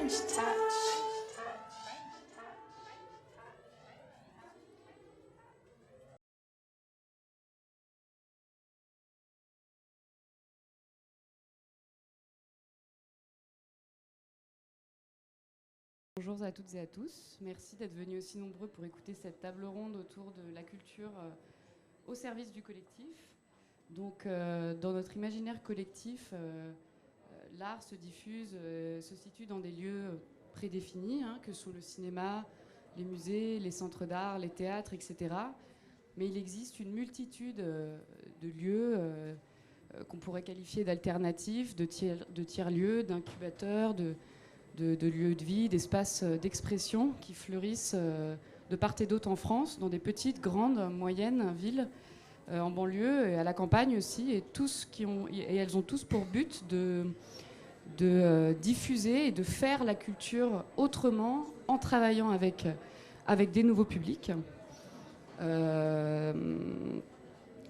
Bonjour à toutes et à tous. Merci d'être venus aussi nombreux pour écouter cette table ronde autour de la culture au service du collectif. Donc, dans notre imaginaire collectif, l'art se diffuse, se situe dans des lieux prédéfinis, que sont le cinéma, les musées, les centres d'art, les théâtres, etc. Mais il existe une multitude de lieux qu'on pourrait qualifier d'alternatifs, de tiers-lieux, d'incubateurs, de lieux de vie, d'espaces d'expression qui fleurissent de part et d'autre en France, dans des petites, grandes, moyennes villes, en banlieue et à la campagne aussi, et elles ont tous pour but de diffuser et de faire la culture autrement en travaillant avec des nouveaux publics.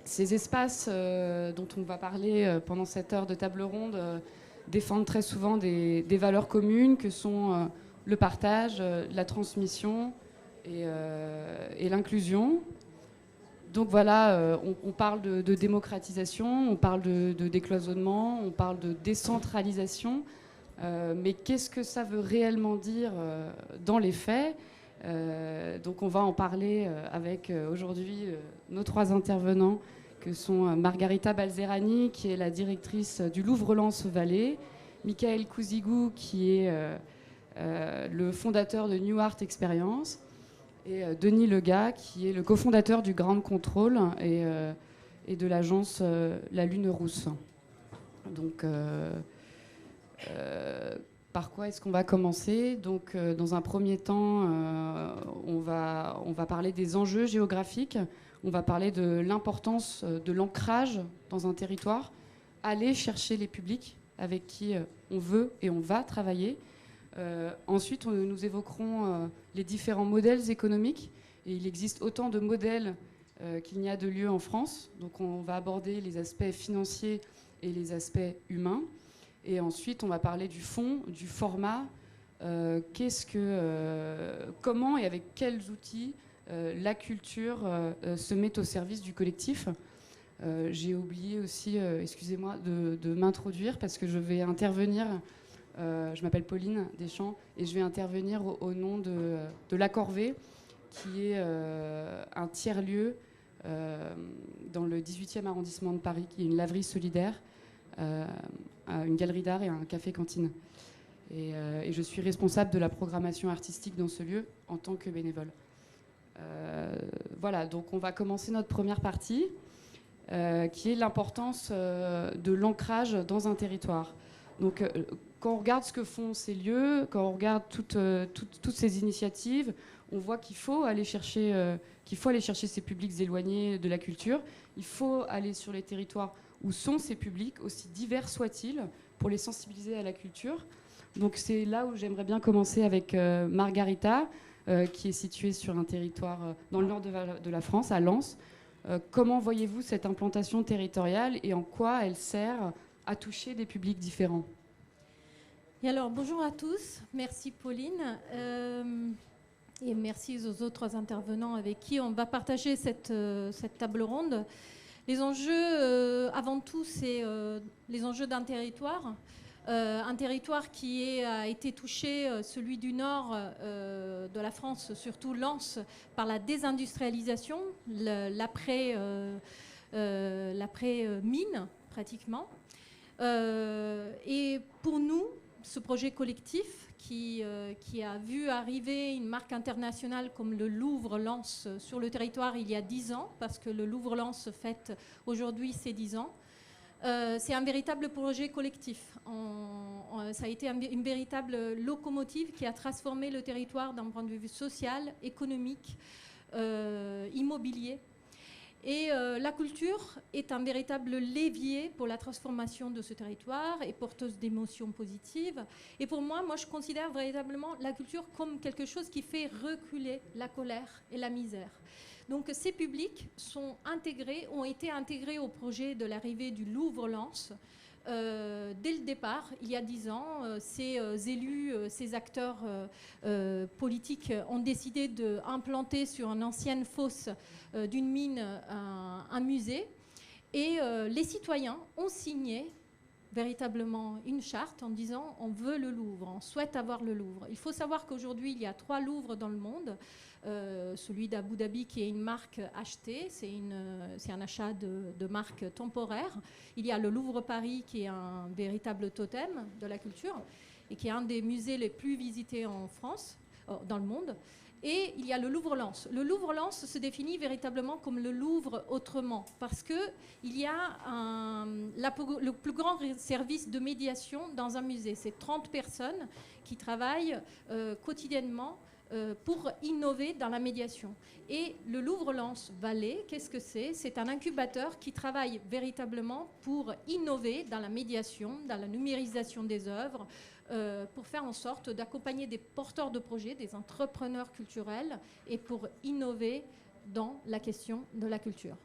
Ces espaces dont on va parler pendant cette heure de table ronde défendent très souvent des valeurs communes que sont le partage, la transmission et l'inclusion. Donc voilà, on parle de démocratisation, on parle de décloisonnement, on parle de décentralisation. Mais qu'est-ce que ça veut réellement dire dans les faits ? Donc on va en parler avec aujourd'hui nos trois intervenants, que sont Margarita Balzerani, qui est la directrice du Louvre-Lens Vallée, Michael Kouzigou, qui est le fondateur de New Art Experience, et Denis Lega, qui est le cofondateur du Ground Control et de l'agence La Lune Rousse. Donc, par quoi est-ce qu'on va commencer ? Donc, dans un premier temps, on va parler des enjeux géographiques. On va parler de l'importance de l'ancrage dans un territoire, aller chercher les publics avec qui on veut et on va travailler. Ensuite, nous évoquerons les différents modèles économiques. Et il existe autant de modèles qu'il n'y a de lieux en France. Donc on va aborder les aspects financiers et les aspects humains. Et ensuite, on va parler du fond, du format. Comment et avec quels outils la culture se met au service du collectif. J'ai oublié aussi, excusez-moi, de m'introduire parce que je vais intervenir. Je m'appelle Pauline Deschamps et je vais intervenir au nom de La Corvée, qui est un tiers-lieu dans le 18e arrondissement de Paris, qui est une laverie solidaire, une galerie d'art et un café-cantine. Et je suis responsable de la programmation artistique dans ce lieu en tant que bénévole. Voilà, donc on va commencer notre première partie, qui est l'importance de l'ancrage dans un territoire. Donc, quand on regarde ce que font ces lieux, quand on regarde toutes ces initiatives, on voit qu'il faut aller chercher ces publics éloignés de la culture. Il faut aller sur les territoires où sont ces publics, aussi divers soient-ils, pour les sensibiliser à la culture. Donc c'est là où j'aimerais bien commencer avec Margarita, qui est située sur un territoire dans le nord de la France, à Lens. Comment voyez-vous cette implantation territoriale et en quoi elle sert à toucher des publics différents ? Et alors, bonjour à tous. Merci Pauline. Et merci aux autres intervenants avec qui on va partager cette table ronde. Les enjeux, avant tout, c'est les enjeux d'un territoire. Un territoire qui a été touché, celui du nord de la France, surtout Lens, par la désindustrialisation, l'après-mine pratiquement. Et pour nous, ce projet collectif qui a vu arriver une marque internationale comme le Louvre-Lens sur le territoire il y a 10 ans, parce que le Louvre-Lens fête aujourd'hui ses 10 ans, c'est un véritable projet collectif. Ça a été une véritable locomotive qui a transformé le territoire d'un point de vue social, économique, immobilier. Et la culture est un véritable levier pour la transformation de ce territoire et porteuse d'émotions positives. Et pour moi, je considère véritablement la culture comme quelque chose qui fait reculer la colère et la misère. Donc ces publics ont été intégrés au projet de l'arrivée du Louvre-Lens dès le départ, il y a 10 ans, ces élus, ces acteurs politiques ont décidé d'implanter sur une ancienne fosse d'une mine un musée. Et les citoyens ont signé véritablement une charte en disant on veut le Louvre, on souhaite avoir le Louvre. Il faut savoir qu'aujourd'hui, il y a 3 Louvres dans le monde. Celui d'Abu Dhabi qui est une marque achetée, c'est un achat de marque temporaire. Il y a le Louvre Paris qui est un véritable totem de la culture et qui est un des musées les plus visités en France, dans le monde. Et il y a le Louvre-Lens. Le Louvre-Lens se définit véritablement comme le Louvre autrement, parce qu'il y a le plus grand service de médiation dans un musée. C'est 30 personnes qui travaillent quotidiennement pour innover dans la médiation. Et le Louvre-Lens Vallée, qu'est-ce que c'est ? C'est un incubateur qui travaille véritablement pour innover dans la médiation, dans la numérisation des œuvres, pour faire en sorte d'accompagner des porteurs de projets, des entrepreneurs culturels, et pour innover dans la question de la culture.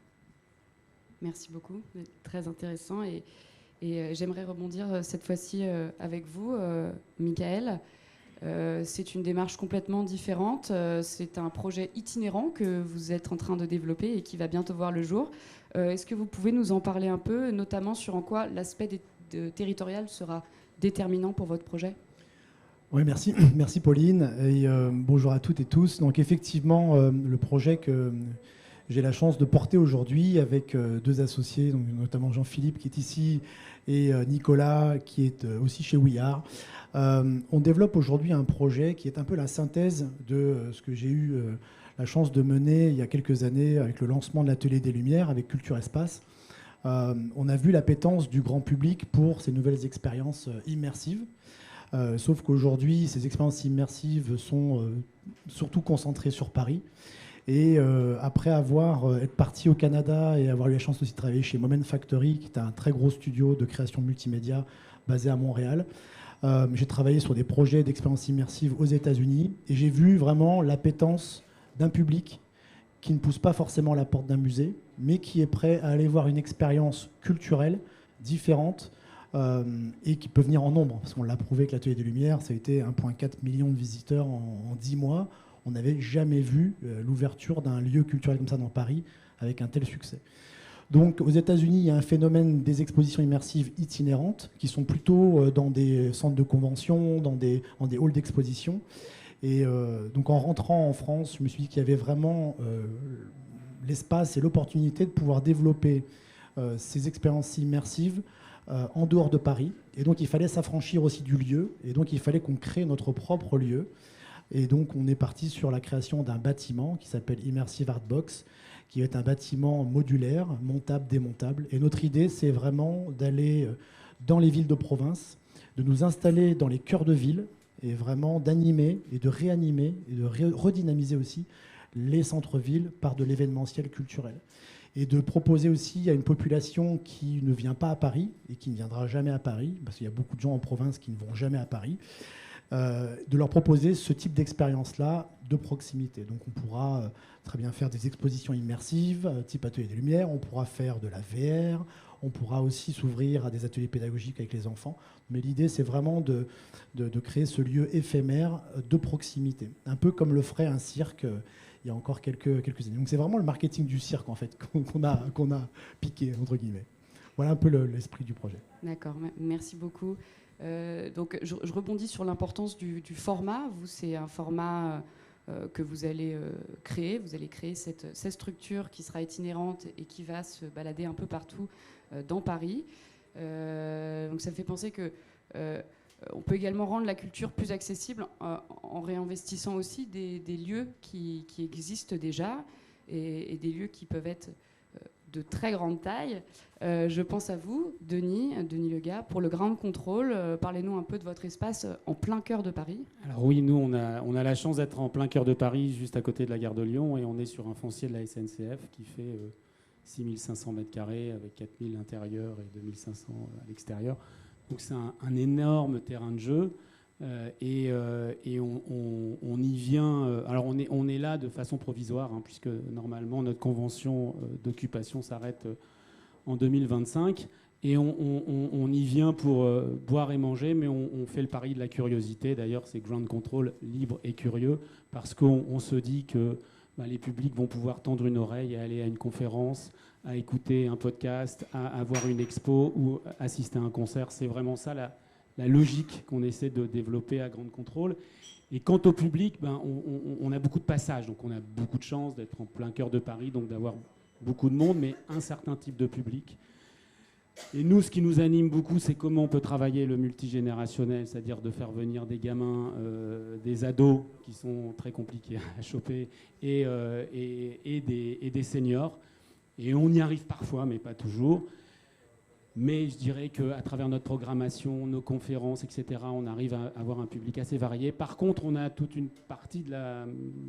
Merci beaucoup, très intéressant. Et j'aimerais rebondir cette fois-ci avec vous, Michael. C'est une démarche complètement différente. C'est un projet itinérant que vous êtes en train de développer et qui va bientôt voir le jour. Est-ce que vous pouvez nous en parler un peu, notamment sur en quoi l'aspect territorial sera déterminant pour votre projet ? Oui, merci. Merci Pauline. Et bonjour à toutes et tous. Donc effectivement, le projet que j'ai la chance de porter aujourd'hui avec 2 associés, donc notamment Jean-Philippe qui est ici et Nicolas qui est aussi chez We Are. On développe aujourd'hui un projet qui est un peu la synthèse de ce que j'ai eu la chance de mener il y a quelques années avec le lancement de l'Atelier des Lumières avec Culture Espace. On a vu l'appétence du grand public pour ces nouvelles expériences immersives. Sauf qu'aujourd'hui, ces expériences immersives sont surtout concentrées sur Paris. Et après être parti au Canada et avoir eu la chance aussi de travailler chez Moment Factory, qui est un très gros studio de création multimédia basé à Montréal, j'ai travaillé sur des projets d'expériences immersives aux États-Unis et j'ai vu vraiment l'appétence d'un public qui ne pousse pas forcément la porte d'un musée, mais qui est prêt à aller voir une expérience culturelle différente et qui peut venir en nombre. Parce qu'on l'a prouvé avec l'Atelier des Lumières, ça a été 1,4 million de visiteurs en 10 mois. On n'avait jamais vu l'ouverture d'un lieu culturel comme ça dans Paris avec un tel succès. Donc aux États-Unis, il y a un phénomène des expositions immersives itinérantes qui sont plutôt dans des centres de convention, dans des halls d'exposition. Et donc en rentrant en France, je me suis dit qu'il y avait vraiment l'espace et l'opportunité de pouvoir développer ces expériences immersives en dehors de Paris. Et donc il fallait s'affranchir aussi du lieu. Et donc il fallait qu'on crée notre propre lieu. Et donc on est parti sur la création d'un bâtiment qui s'appelle Immersive Art Box, qui est un bâtiment modulaire, montable, démontable. Et notre idée, c'est vraiment d'aller dans les villes de province, de nous installer dans les cœurs de ville, et vraiment d'animer et de réanimer et de redynamiser aussi les centres-villes par de l'événementiel culturel. Et de proposer aussi à une population qui ne vient pas à Paris et qui ne viendra jamais à Paris, parce qu'il y a beaucoup de gens en province qui ne vont jamais à Paris, de leur proposer ce type d'expérience-là de proximité. Donc on pourra très bien faire des expositions immersives, type Atelier des Lumières, on pourra faire de la VR, on pourra aussi s'ouvrir à des ateliers pédagogiques avec les enfants. Mais l'idée, c'est vraiment de créer ce lieu éphémère de proximité, un peu comme le ferait un cirque il y a encore quelques années. Donc c'est vraiment le marketing du cirque, en fait, qu'on a piqué, entre guillemets. Voilà un peu l'esprit du projet. D'accord, merci beaucoup. Donc je rebondis sur l'importance du format. Vous, c'est un format que vous allez créer. Vous allez créer cette structure qui sera itinérante et qui va se balader un peu partout dans Paris. Donc ça me fait penser que on peut également rendre la culture plus accessible en réinvestissant aussi des lieux qui existent déjà et des lieux qui peuvent être de très grande taille. Je pense à vous, Denis Lega, pour le Ground Control. Parlez-nous un peu de votre espace en plein cœur de Paris. Alors oui, nous, on a la chance d'être en plein cœur de Paris, juste à côté de la gare de Lyon, et on est sur un foncier de la SNCF qui fait 6500 m² avec 4000 intérieurs et 2500 à l'extérieur. Donc c'est un énorme terrain de jeu. Et on y vient. Alors on est là de façon provisoire, hein, puisque normalement notre convention d'occupation s'arrête en 2025. Et on y vient pour boire et manger, mais on fait le pari de la curiosité. D'ailleurs, c'est Ground Control, libre et curieux, parce qu'on se dit que les publics vont pouvoir tendre une oreille, à aller à une conférence, à écouter un podcast, à voir une expo ou assister à un concert. C'est vraiment ça la logique qu'on essaie de développer à Ground Control. Et quant au public, on a beaucoup de passages. Donc on a beaucoup de chance d'être en plein cœur de Paris, donc d'avoir beaucoup de monde, mais un certain type de public. Et nous, ce qui nous anime beaucoup, c'est comment on peut travailler le multigénérationnel, c'est-à-dire de faire venir des gamins, des ados qui sont très compliqués à choper, et des seniors. Et on y arrive parfois, mais pas toujours. Mais je dirais qu'à travers notre programmation, nos conférences, etc., on arrive à avoir un public assez varié. Par contre, on a toute une partie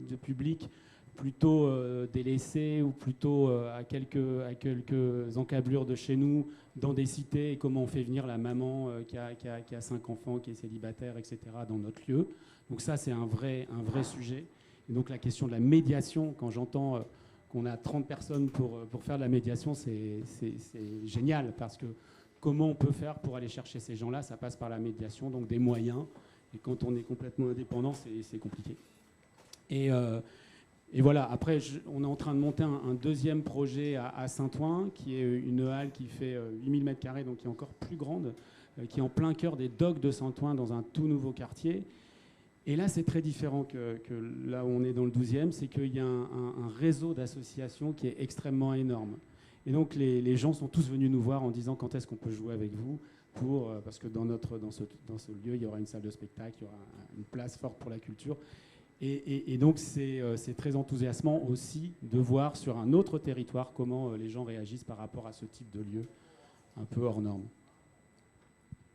du public plutôt délaissé ou plutôt à quelques encablures de chez nous, dans des cités, et comment on fait venir la maman qui a 5 enfants, qui est célibataire, etc., dans notre lieu. Donc ça, c'est un vrai sujet. Et donc la question de la médiation, quand j'entends qu'on a 30 personnes pour faire de la médiation, c'est génial, parce que comment on peut faire pour aller chercher ces gens-là? Ça passe par la médiation, donc des moyens. Et quand on est complètement indépendant, c'est compliqué. Et voilà, après, on est en train de monter un deuxième projet à Saint-Ouen, qui est une halle qui fait 8000 m², donc qui est encore plus grande, qui est en plein cœur des docks de Saint-Ouen, dans un tout nouveau quartier. Et là, c'est très différent que là où on est dans le 12e, c'est qu'il y a un réseau d'associations qui est extrêmement énorme. Et donc, les gens sont tous venus nous voir en disant quand est-ce qu'on peut jouer avec vous, parce que dans ce lieu, il y aura une salle de spectacle, il y aura une place forte pour la culture. Et donc, c'est très enthousiasmant aussi de voir sur un autre territoire comment les gens réagissent par rapport à ce type de lieu un peu hors norme.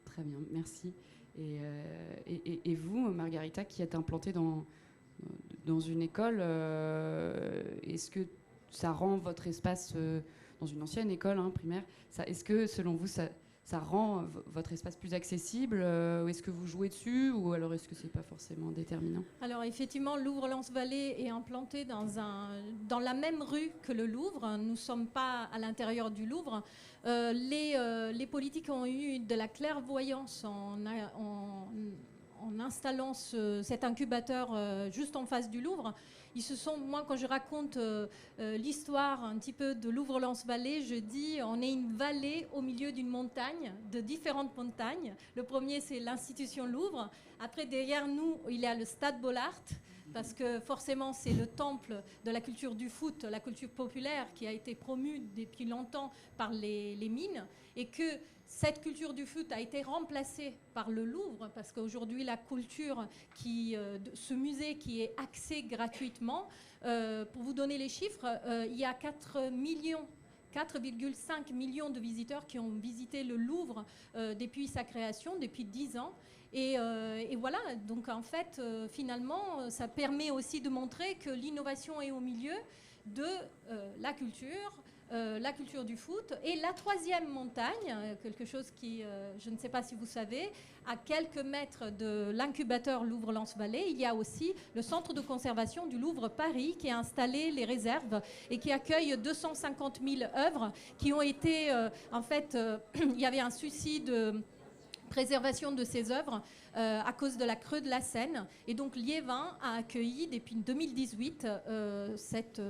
Très bien, merci. Et vous, Margarita, qui êtes implantée dans une école, est-ce que ça rend votre espace, dans une ancienne école primaire, est-ce que, selon vous, ça rend votre espace plus accessible, ou est-ce que vous jouez dessus, ou alors est-ce que c'est pas forcément déterminant? Alors effectivement, Louvre-Lens-Vallée est implanté dans la même rue que le Louvre. Nous ne sommes pas à l'intérieur du Louvre. Les politiques ont eu de la clairvoyance en installant cet incubateur juste en face du Louvre. Moi, quand je raconte l'histoire un petit peu de Louvre-Lens-Vallée, je dis on est une vallée au milieu d'une montagne, de différentes montagnes. Le premier, c'est l'institution Louvre. Après, derrière nous, il y a le Stade Bollaert, parce que forcément, c'est le temple de la culture du foot, la culture populaire, qui a été promue depuis longtemps par les mines, et que cette culture du foot a été remplacée par le Louvre, parce qu'aujourd'hui, la culture, ce musée qui est accès gratuitement, pour vous donner les chiffres, il y a 4,5 millions de visiteurs qui ont visité le Louvre depuis sa création, depuis 10 ans. Et voilà, donc en fait, finalement, ça permet aussi de montrer que l'innovation est au milieu de la culture du foot. Et la troisième montagne, quelque chose qui, je ne sais pas si vous savez, à quelques mètres de l'incubateur Louvre-Lens-Vallée, il y a aussi le centre de conservation du Louvre Paris qui a installé les réserves et qui accueille 250 000 œuvres qui ont été, en fait, il y avait un souci de préservation de ces œuvres à cause de la creux de la Seine. Et donc Liévin a accueilli depuis 2018 cette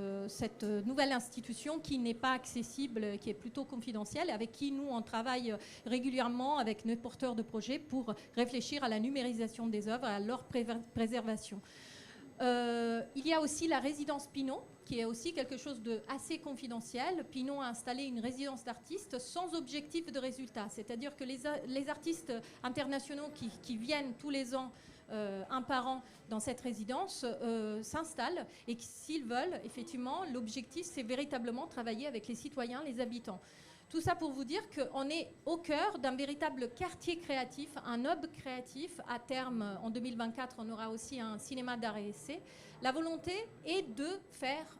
nouvelle institution qui n'est pas accessible, qui est plutôt confidentielle, avec qui nous on travaille régulièrement avec nos porteurs de projets pour réfléchir à la numérisation des œuvres et à leur préservation. Il y a aussi la résidence Pinault, qui est aussi quelque chose d'assez confidentiel. Pinault a installé une résidence d'artistes sans objectif de résultat. C'est-à-dire que les artistes internationaux qui viennent tous les ans, un par an, dans cette résidence, s'installent. Et s'ils veulent, effectivement, l'objectif, c'est véritablement travailler avec les citoyens, les habitants. Tout ça pour vous dire qu'on est au cœur d'un véritable quartier créatif, un hub créatif. À terme, en 2024, on aura aussi un cinéma d'art et essai. La volonté est de faire,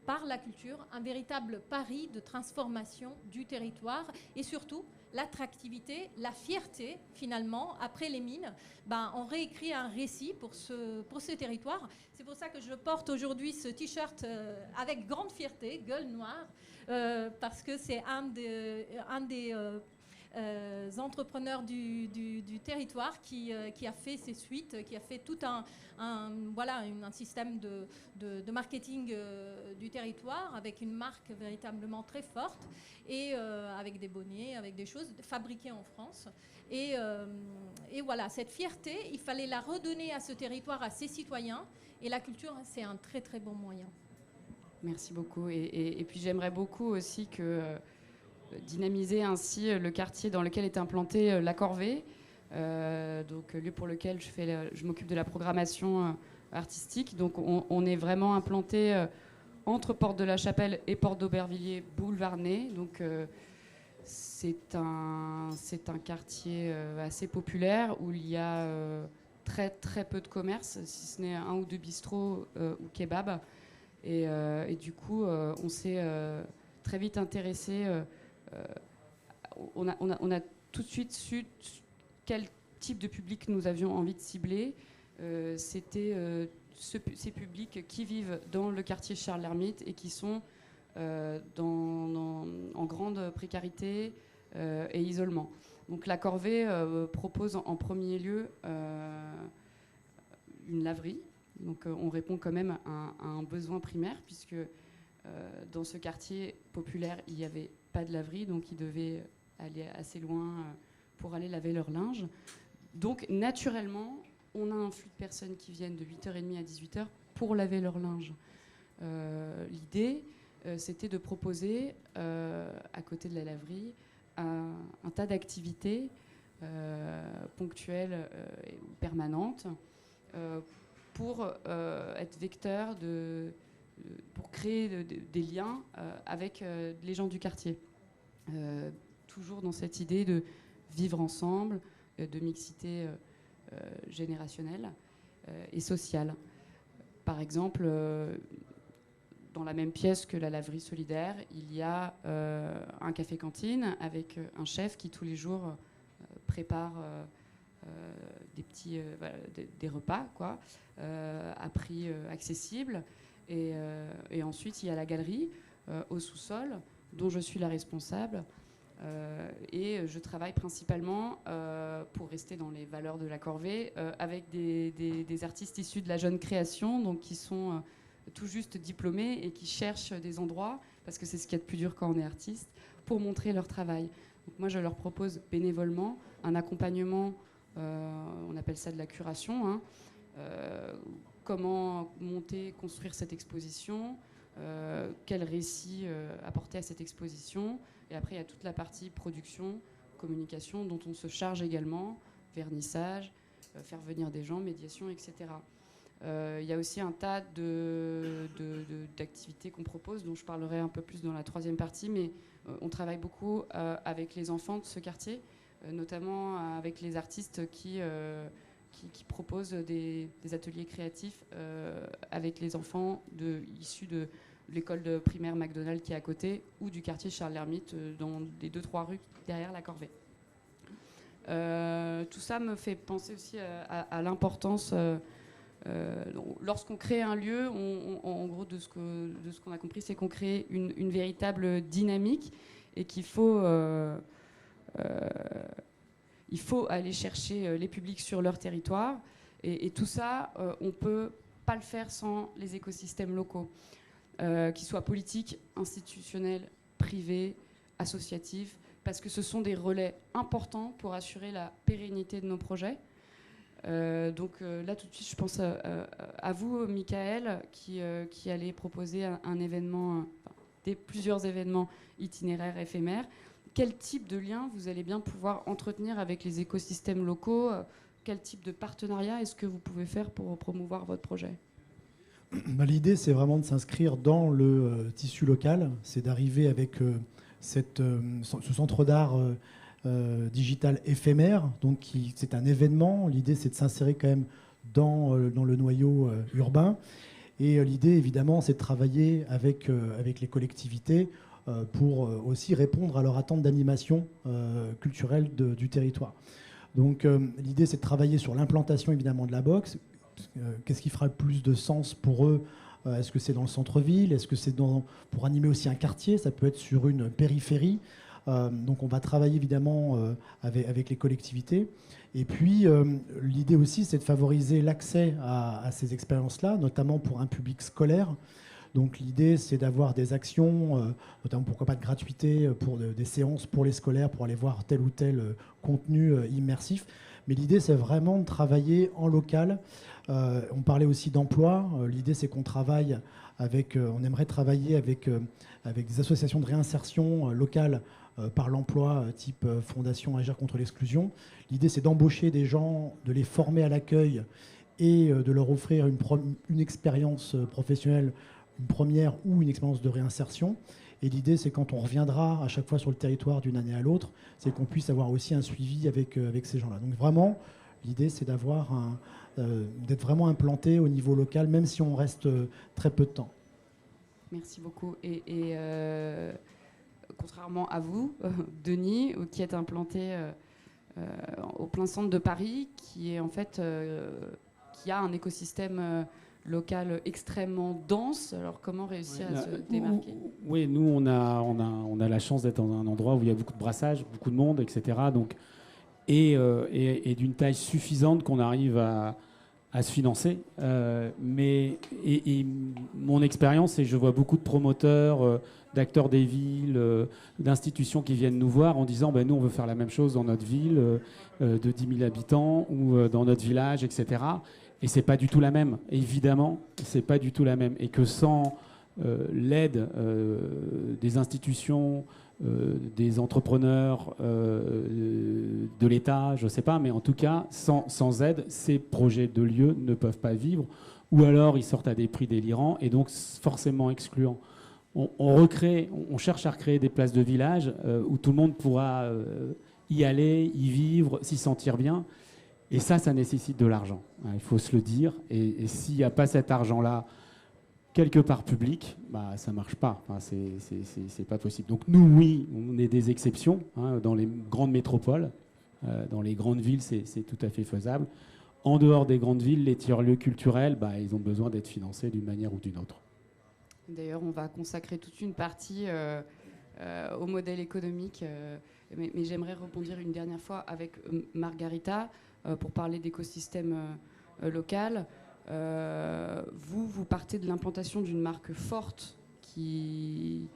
par la culture, un véritable pari de transformation du territoire et surtout l'attractivité, la fierté, finalement, après les mines. On réécrit un récit pour ce territoire. C'est pour ça que je porte aujourd'hui ce t-shirt avec grande fierté, gueule noire, parce que c'est un des entrepreneurs du territoire qui a fait ces suites, qui a fait tout un système de marketing du territoire avec une marque véritablement très forte et avec des bonnets, avec des choses fabriquées en France. Et voilà, cette fierté, il fallait la redonner à ce territoire, à ses citoyens. Et la culture, c'est un très très bon moyen. Merci beaucoup. Et puis j'aimerais beaucoup aussi dynamiser ainsi le quartier dans lequel est implantée la Corvée, donc lieu pour lequel je m'occupe de la programmation artistique. Donc on est vraiment implanté entre Porte de la Chapelle et Porte d'Aubervilliers, boulevard Ney. Donc c'est un quartier assez populaire où il y a très très peu de commerce, si ce n'est un ou deux bistrots ou kebabs. Et du coup, on s'est très vite intéressé. On a tout de suite su quel type de public nous avions envie de cibler. C'était ces publics qui vivent dans le quartier Charles Lhermitte et qui sont en grande précarité et isolement. Donc la Corvée propose en premier lieu une laverie. Donc on répond quand même à un besoin primaire, puisque dans ce quartier populaire, il n'y avait pas de laverie, donc ils devaient aller assez loin pour aller laver leur linge. Donc naturellement, on a un flux de personnes qui viennent de 8h30 à 18h pour laver leur linge. L'idée, c'était de proposer, à côté de la laverie, un tas d'activités ponctuelles ou permanentes pour être vecteur pour créer des liens avec les gens du quartier. Toujours dans cette idée de vivre ensemble, de mixité générationnelle et sociale. Par exemple, dans la même pièce que la laverie solidaire, il y a un café-cantine avec un chef qui tous les jours prépare des repas, quoi, à prix accessible. Et ensuite, il y a la galerie au sous-sol, dont je suis la responsable. Et je travaille principalement, pour rester dans les valeurs de la Corvée, avec des artistes issus de la jeune création, donc qui sont tout juste diplômés et qui cherchent des endroits, parce que c'est ce qu'il y a de plus dur quand on est artiste, pour montrer leur travail. Donc moi, je leur propose bénévolement un accompagnement, on appelle ça de la curation, hein, comment monter, construire cette exposition, quel récit apporter à cette exposition. Et après, il y a toute la partie production, communication, dont on se charge également, vernissage, faire venir des gens, médiation, etc. Il y a aussi un tas d'activités qu'on propose, dont je parlerai un peu plus dans la troisième partie, mais on travaille beaucoup avec les enfants de ce quartier, notamment avec les artistes qui proposent des ateliers créatifs avec les enfants issus de l'école de primaire McDonald's qui est à côté, ou du quartier Charles Lhermitte, dans les 2-3 rues derrière la Corvée. Tout ça me fait penser aussi à l'importance. Lorsqu'on crée un lieu, en gros, de ce qu'on a compris, c'est qu'on crée une véritable dynamique et qu'il faut aller chercher les publics sur leur territoire. Et tout ça, on ne peut pas le faire sans les écosystèmes locaux, qu'ils soient politiques, institutionnels, privés, associatifs, parce que ce sont des relais importants pour assurer la pérennité de nos projets. Donc là, tout de suite, je pense à vous, Michael, qui allez proposer un événement, plusieurs événements itinéraires éphémères. Quel type de lien vous allez bien pouvoir entretenir avec les écosystèmes locaux? Quel type de partenariat est-ce que vous pouvez faire pour promouvoir votre projet? L'idée, c'est vraiment de s'inscrire dans le tissu local. C'est d'arriver avec ce centre d'art digital éphémère. Donc, c'est un événement. L'idée, c'est de s'insérer quand même dans le noyau urbain. Et l'idée, évidemment, c'est de travailler avec les collectivités pour aussi répondre à leur attente d'animation culturelle du territoire. Donc l'idée, c'est de travailler sur l'implantation, évidemment, de la boxe. Qu'est-ce qui fera le plus de sens pour eux? Est-ce que c'est dans le centre-ville? Est-ce que c'est pour animer aussi un quartier? Ça peut être sur une périphérie. Donc on va travailler évidemment avec les collectivités. Et puis l'idée aussi, c'est de favoriser l'accès à ces expériences-là, notamment pour un public scolaire. Donc l'idée, c'est d'avoir des actions, notamment pourquoi pas de gratuité pour des séances pour les scolaires, pour aller voir tel ou tel contenu immersif. Mais l'idée, c'est vraiment de travailler en local. On parlait aussi d'emploi. L'idée, c'est qu'on travaille on aimerait travailler avec des associations de réinsertion locales par l'emploi, type Fondation Agir contre l'exclusion. L'idée, c'est d'embaucher des gens, de les former à l'accueil et de leur offrir une expérience professionnelle, une première ou une expérience de réinsertion. Et l'idée, c'est quand on reviendra à chaque fois sur le territoire d'une année à l'autre, c'est qu'on puisse avoir aussi un suivi avec ces gens-là. Donc vraiment, l'idée, c'est d'être vraiment implanté au niveau local, même si on reste très peu de temps. Merci beaucoup. Et contrairement à vous, Denis, qui êtes implanté au plein centre de Paris, qui est en fait qui a un écosystème local extrêmement dense. Alors comment réussir à se démarquer? Oui, nous on a la chance d'être dans un endroit où il y a beaucoup de brassage, beaucoup de monde, etc. Donc, et d'une taille suffisante qu'on arrive à se financer. Mais mon expérience, c'est que je vois beaucoup de promoteurs, d'acteurs des villes, d'institutions qui viennent nous voir en disant nous on veut faire la même chose dans notre ville de 10 000 habitants ou dans notre village, etc. Et c'est pas du tout la même. Évidemment, c'est pas du tout la même. Et que sans l'aide des institutions, des entrepreneurs, de l'État, je sais pas, mais en tout cas, sans aide, ces projets de lieux ne peuvent pas vivre. Ou alors, ils sortent à des prix délirants et donc forcément excluants. On cherche à recréer des places de village où tout le monde pourra y aller, y vivre, s'y sentir bien. Et ça nécessite de l'argent. Il faut se le dire. Et s'il n'y a pas cet argent-là, quelque part public, ça ne marche pas. Enfin, c'est pas possible. Donc nous, oui, on est des exceptions. Dans les grandes métropoles, dans les grandes villes, c'est tout à fait faisable. En dehors des grandes villes, les tiers-lieux culturels, ils ont besoin d'être financés d'une manière ou d'une autre. D'ailleurs, on va consacrer toute une partie au modèle économique. Mais j'aimerais rebondir une dernière fois avec Margarita pour parler d'écosystème local. Vous partez de l'implantation d'une marque forte qui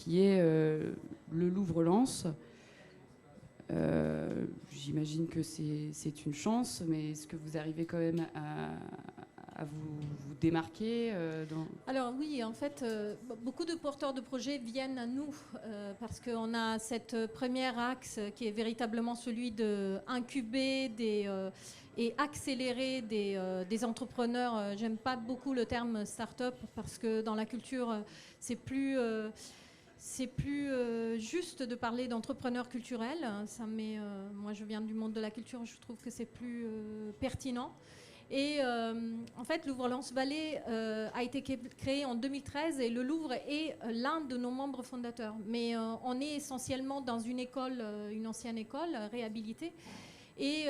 est le Louvre-Lens. J'imagine que c'est une chance, mais est-ce que vous arrivez quand même à vous démarquer Alors oui, en fait, beaucoup de porteurs de projets viennent à nous parce qu'on a cette première axe qui est véritablement celui d'incuber et accélérer des entrepreneurs. J'aime pas beaucoup le terme start-up parce que dans la culture, c'est plus juste de parler d'entrepreneurs culturels. Moi, je viens du monde de la culture, je trouve que c'est plus pertinent. Et en fait, Louvre-Lens Vallée a été créé en 2013 et le Louvre est l'un de nos membres fondateurs. Mais on est essentiellement dans une école, une ancienne école réhabilitée. Et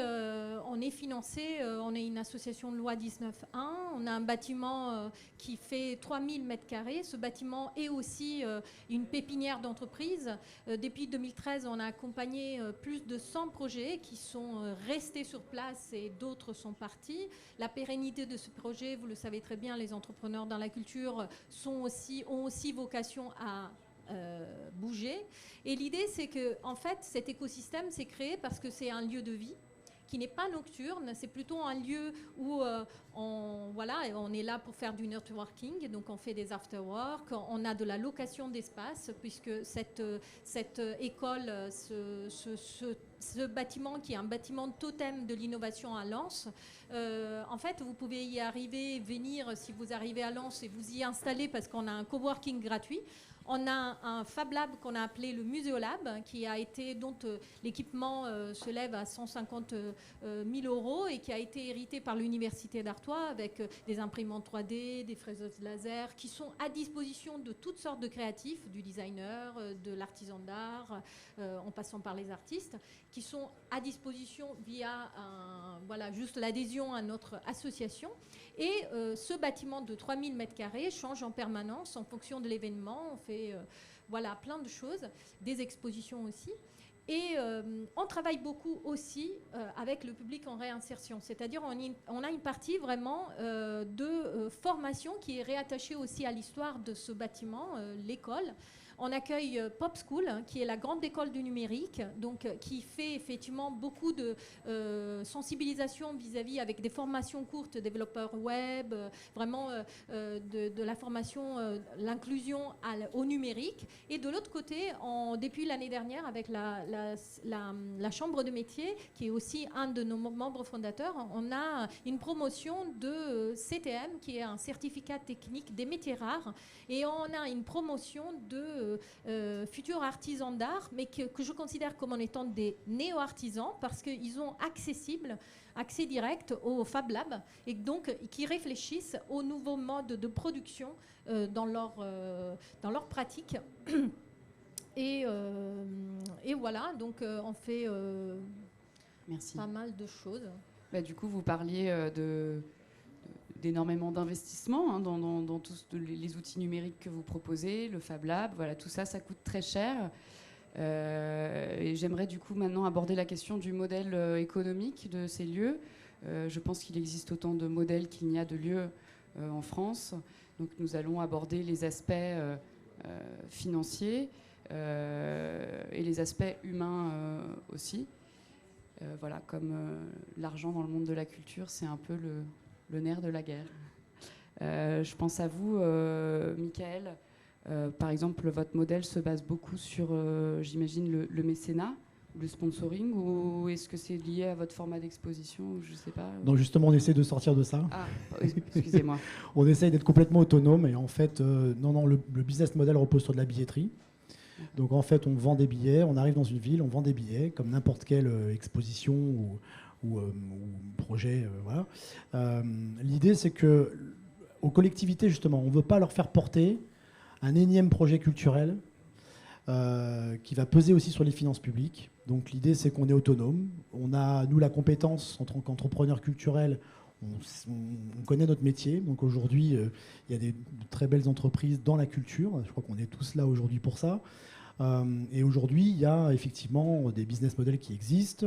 on est financé, on est une association de loi 19.1, on a un bâtiment qui fait 3000 m². Ce bâtiment est aussi une pépinière d'entreprise. Depuis 2013, on a accompagné plus de 100 projets qui sont restés sur place et d'autres sont partis. La pérennité de ce projet, vous le savez très bien, les entrepreneurs dans la culture ont aussi vocation à bouger. Et l'idée, c'est que en fait, cet écosystème s'est créé parce que c'est un lieu de vie qui n'est pas nocturne, c'est plutôt un lieu où on est là pour faire du networking, donc on fait des after-work, on a de la location d'espace, puisque cette école, ce bâtiment qui est un bâtiment totem de l'innovation à Lens, en fait, vous pouvez y arriver, venir si vous arrivez à Lens et vous y installer parce qu'on a un coworking gratuit. On a un Fab Lab qu'on a appelé le Muséolab, dont l'équipement se lève à 150 000 € et qui a été hérité par l'Université d'Artois avec des imprimantes 3D, des fraiseuses laser, qui sont à disposition de toutes sortes de créatifs, du designer, de l'artisan d'art, en passant par les artistes, qui sont à disposition via juste l'adhésion à notre association. Et ce bâtiment de 3000 m² change en permanence en fonction de l'événement. On fait voilà, plein de choses, des expositions aussi. Et on travaille beaucoup aussi avec le public en réinsertion, c'est-à-dire on a une partie vraiment de formation qui est réattachée aussi à l'histoire de ce bâtiment, l'école. On accueille Pop School, qui est la grande école du numérique, donc, qui fait effectivement beaucoup de sensibilisation vis-à-vis avec des formations courtes, développeurs web, vraiment de la formation, l'inclusion au numérique. Et de l'autre côté, depuis l'année dernière, avec la Chambre de métier, qui est aussi un de nos membres fondateurs, on a une promotion de CTM, qui est un certificat technique des métiers rares, et on a une promotion de futurs artisans d'art, mais que je considère comme en étant des néo-artisans, parce qu'ils ont accès direct au Fab Lab, et donc qui réfléchissent aux nouveaux modes de production dans leur pratique. Et voilà, donc on fait pas mal de choses. Du coup, vous parliez d'énormément d'investissements dans tous les outils numériques que vous proposez, le Fab Lab, voilà, tout ça, ça coûte très cher. Et j'aimerais du coup maintenant aborder la question du modèle économique de ces lieux. Je pense qu'il existe autant de modèles qu'il n'y a de lieux en France. Donc nous allons aborder les aspects financiers et les aspects humains aussi. Voilà, comme l'argent dans le monde de la culture, c'est un peu le nerf de la guerre. Je pense à vous, Michael. Par exemple, votre modèle se base beaucoup sur, j'imagine, le mécénat, le sponsoring, ou est-ce que c'est lié à votre format d'exposition, je ne sais pas. Donc justement, on essaie de sortir de ça. Ah, excusez-moi. On essaye d'être complètement autonome et en fait, non, le business model repose sur de la billetterie. Donc en fait, on vend des billets, on arrive dans une ville, on vend des billets, comme n'importe quelle exposition ou projet. Voilà. L'idée, c'est que aux collectivités, justement, on ne veut pas leur faire porter un énième projet culturel qui va peser aussi sur les finances publiques. Donc l'idée, c'est qu'on est autonome. On a, nous, la compétence en tant qu'entrepreneur culturel. On connaît notre métier. Donc aujourd'hui, il y a de très belles entreprises dans la culture. Je crois qu'on est tous là aujourd'hui pour ça. Et aujourd'hui, il y a effectivement des business models qui existent.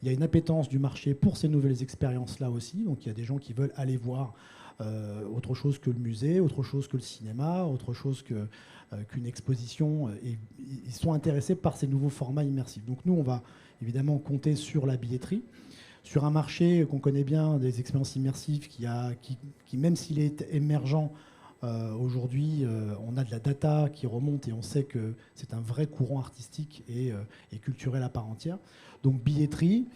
Il y a une appétence du marché pour ces nouvelles expériences-là aussi. Donc il y a des gens qui veulent aller voir autre chose que le musée, autre chose que le cinéma, autre chose qu'une exposition. Et ils sont intéressés par ces nouveaux formats immersifs. Donc nous, on va évidemment compter sur la billetterie, sur un marché qu'on connaît bien, des expériences immersives qui même s'il est émergent, aujourd'hui, on a de la data qui remonte et on sait que c'est un vrai courant artistique et culturel à part entière. Donc billetterie.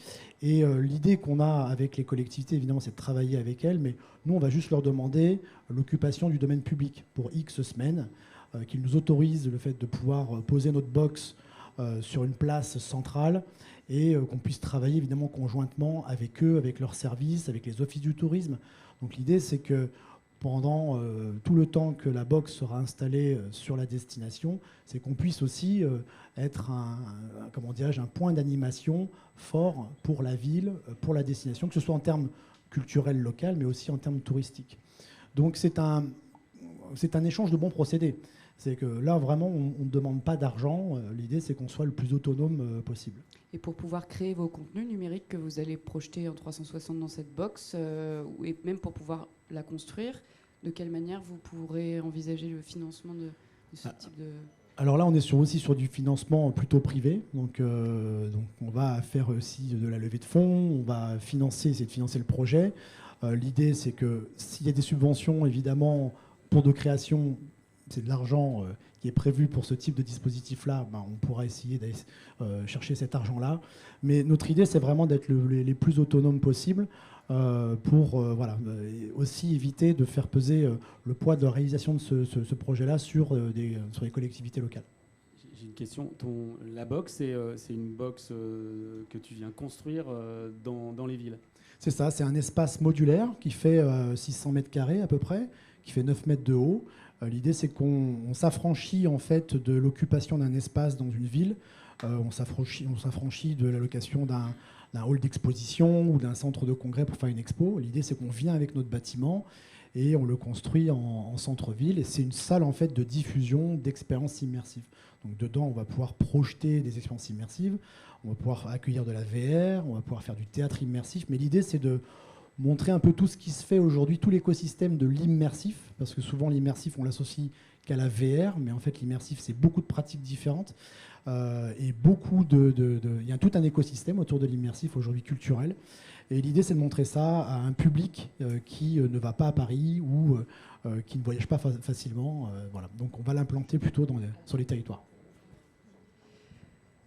Et l'idée qu'on a avec les collectivités, évidemment, c'est de travailler avec elles, mais nous, on va juste leur demander l'occupation du domaine public pour X semaines, qu'ils nous autorisent le fait de pouvoir poser notre box sur une place centrale et qu'on puisse travailler évidemment conjointement avec eux, avec leurs services, avec les offices du tourisme. Donc l'idée, c'est que pendant tout le temps que la box sera installée sur la destination, c'est qu'on puisse aussi être un point d'animation fort pour la ville, pour la destination, que ce soit en termes culturels locaux, mais aussi en termes touristiques. Donc c'est un échange de bons procédés. C'est que là, vraiment, on ne demande pas d'argent. L'idée, c'est qu'on soit le plus autonome possible. Et pour pouvoir créer vos contenus numériques que vous allez projeter en 360 dans cette box, et même pour pouvoir la construire, de quelle manière vous pourrez envisager le financement de ce type de... Alors là, on est aussi sur du financement plutôt privé. Donc on va faire aussi de la levée de fonds. On va essayer de financer le projet. L'idée, c'est que s'il y a des subventions, évidemment, pour de création, c'est de l'argent qui est prévu pour ce type de dispositif-là, on pourra essayer d'aller chercher cet argent-là. Mais notre idée, c'est vraiment d'être les plus autonomes possible pour aussi éviter de faire peser le poids de la réalisation de ce projet-là sur les collectivités locales. J'ai une question. La box, c'est une box que tu viens construire dans les villes. C'est ça, c'est un espace modulaire qui fait 600 mètres carrés à peu près, qui fait 9 mètres de haut. L'idée, c'est qu'on s'affranchit en fait de l'occupation d'un espace dans une ville. On s'affranchit de la location d'un hall d'exposition ou d'un centre de congrès pour faire une expo. L'idée, c'est qu'on vient avec notre bâtiment et on le construit en centre-ville. Et c'est une salle en fait de diffusion d'expériences immersives. Donc dedans, on va pouvoir projeter des expériences immersives, on va pouvoir accueillir de la VR, on va pouvoir faire du théâtre immersif. Mais l'idée, c'est de montrer un peu tout ce qui se fait aujourd'hui, tout l'écosystème de l'immersif, parce que souvent l'immersif, on l'associe qu'à la VR, mais en fait l'immersif, c'est beaucoup de pratiques différentes. Et il y a tout un écosystème autour de l'immersif aujourd'hui culturel. Et l'idée, c'est de montrer ça à un public qui ne va pas à Paris ou qui ne voyage pas facilement. Voilà. Donc on va l'implanter plutôt sur les territoires.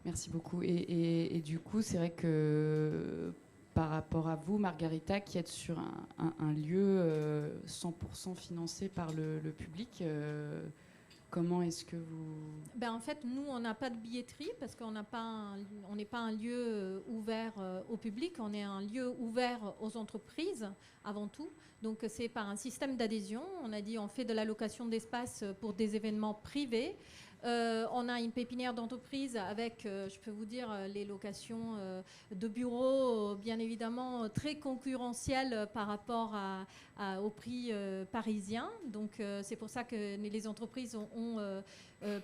Merci beaucoup. Et du coup, c'est vrai que par rapport à vous, Margarita, qui êtes sur un lieu 100% financé par le public, comment est-ce que vous... En fait, nous, on n'a pas de billetterie parce qu'on n'est pas un lieu ouvert au public, on est un lieu ouvert aux entreprises avant tout. Donc, c'est par un système d'adhésion. On a dit on fait de la location d'espace pour des événements privés. On a une pépinière d'entreprise avec, je peux vous dire, les locations de bureaux, bien évidemment, très concurrentielles par rapport au prix parisien. Donc, c'est pour ça que les entreprises ont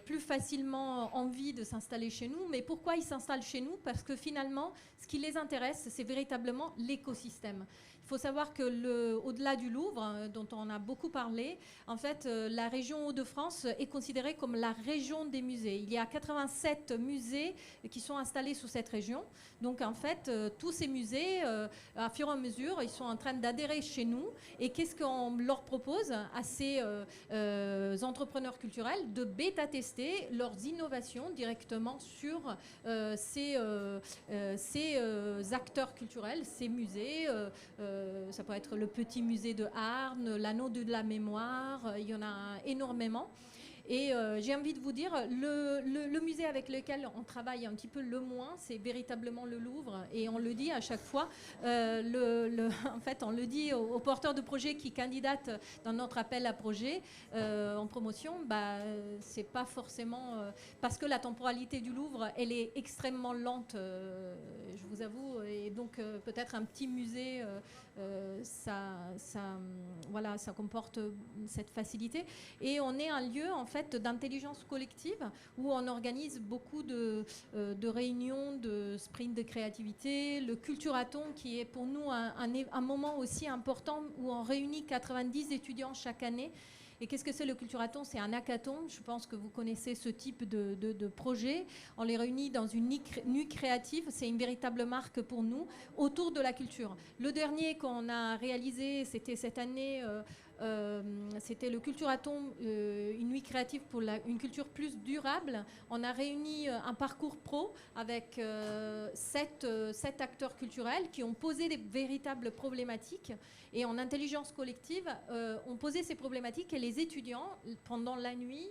plus facilement envie de s'installer chez nous. Mais pourquoi ils s'installent chez nous? Parce que finalement, ce qui les intéresse, c'est véritablement l'écosystème. Il faut savoir que au-delà du Louvre, dont on a beaucoup parlé, en fait, la région Hauts-de-France est considérée comme la région des musées. Il y a 87 musées qui sont installés sous cette région. Donc, en fait, tous ces musées, à fur et à mesure, ils sont en train d'adhérer chez nous. Et qu'est-ce qu'on leur propose à ces entrepreneurs culturels? De bêta-tester leurs innovations directement sur ces acteurs culturels, ces musées. Ça peut être le petit musée de Arnes, l'anneau de la mémoire, il y en a énormément. Et j'ai envie de vous dire, le musée avec lequel on travaille un petit peu le moins, c'est véritablement le Louvre. Et on le dit à chaque fois. En fait, on le dit aux porteurs de projets qui candidatent dans notre appel à projet en promotion. C'est pas forcément... parce que la temporalité du Louvre, elle est extrêmement lente, je vous avoue. Et donc, peut-être un petit musée... ça comporte cette facilité. Et on est un lieu, en fait, d'intelligence collective où on organise beaucoup de réunions, de sprints de créativité. Le Culturathon, qui est pour nous un moment aussi important où on réunit 90 étudiants chaque année. Et qu'est-ce que c'est le Culturathon? C'est un hackathon. Je pense que vous connaissez ce type de projet. On les réunit dans une nuit créative. C'est une véritable marque pour nous autour de la culture. Le dernier qu'on a réalisé, c'était cette année... c'était le Culturathon, une nuit créative pour une culture plus durable. On a réuni un parcours pro avec 7 acteurs culturels qui ont posé des véritables problématiques. Et en intelligence collective, on posait ces problématiques et les étudiants, pendant la nuit,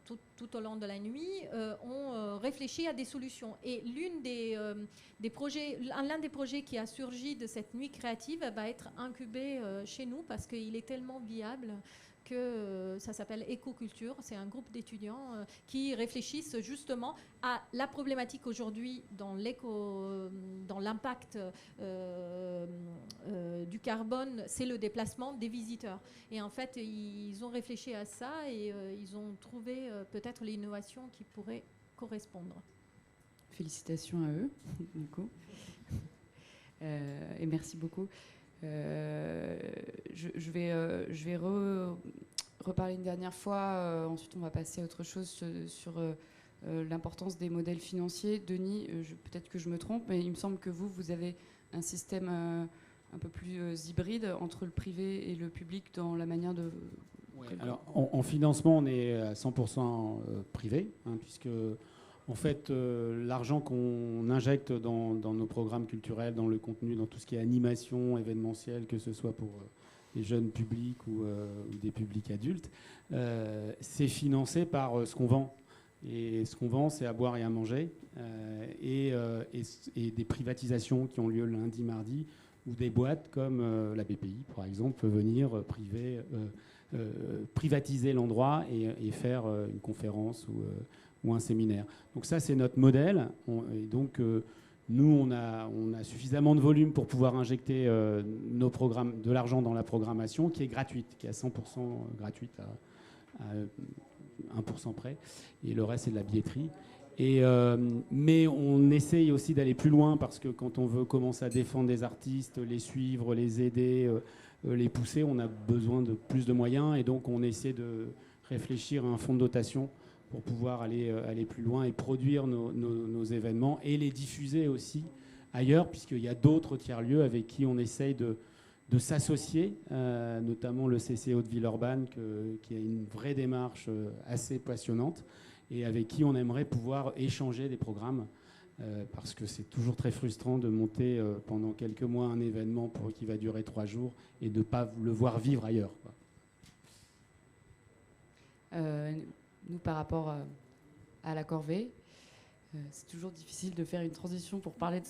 tout au long de la nuit, ont réfléchi à des solutions. Et l'un des projets qui a surgi de cette nuit créative va être incubé chez nous parce qu'il est tellement viable que ça s'appelle Écoculture. C'est un groupe d'étudiants qui réfléchissent justement à la problématique aujourd'hui dans l'impact du carbone, c'est le déplacement des visiteurs. Et en fait, ils ont réfléchi à ça et ils ont trouvé peut-être l'innovation qui pourrait correspondre. Félicitations à eux, du coup. Et merci beaucoup. Je vais reparler une dernière fois. Ensuite, on va passer à autre chose sur l'importance des modèles financiers. Denis, peut-être que je me trompe, mais il me semble que vous avez un système un peu plus hybride entre le privé et le public dans la manière de... Ouais, alors, en financement, on est à 100% privé, puisque... En fait, l'argent qu'on injecte dans nos programmes culturels, dans le contenu, dans tout ce qui est animation, événementiel, que ce soit pour les jeunes publics ou des publics adultes, c'est financé par ce qu'on vend. Et ce qu'on vend, c'est à boire et à manger, et des privatisations qui ont lieu lundi, mardi, ou des boîtes comme la BPI, par exemple, peut venir privatiser l'endroit et faire une conférence ou un séminaire. Donc ça, c'est notre modèle. Et donc, Nous, on a suffisamment de volume pour pouvoir injecter de l'argent dans la programmation, qui est gratuite, qui est à 100% gratuite, à 1% près. Et le reste, c'est de la billetterie. Mais on essaye aussi d'aller plus loin, parce que quand on veut commencer à défendre des artistes, les suivre, les aider, les pousser, on a besoin de plus de moyens. Et donc, on essaie de réfléchir à un fonds de dotation pour pouvoir aller plus loin et produire nos événements et les diffuser aussi ailleurs, puisqu'il y a d'autres tiers-lieux avec qui on essaye de s'associer, notamment le CCO de Villeurbanne, qui a une vraie démarche assez passionnante, et avec qui on aimerait pouvoir échanger des programmes, parce que c'est toujours très frustrant de monter pendant quelques mois un événement qui va durer 3 jours et de ne pas le voir vivre ailleurs, quoi. Nous, par rapport à la corvée, c'est toujours difficile de faire une transition pour parler de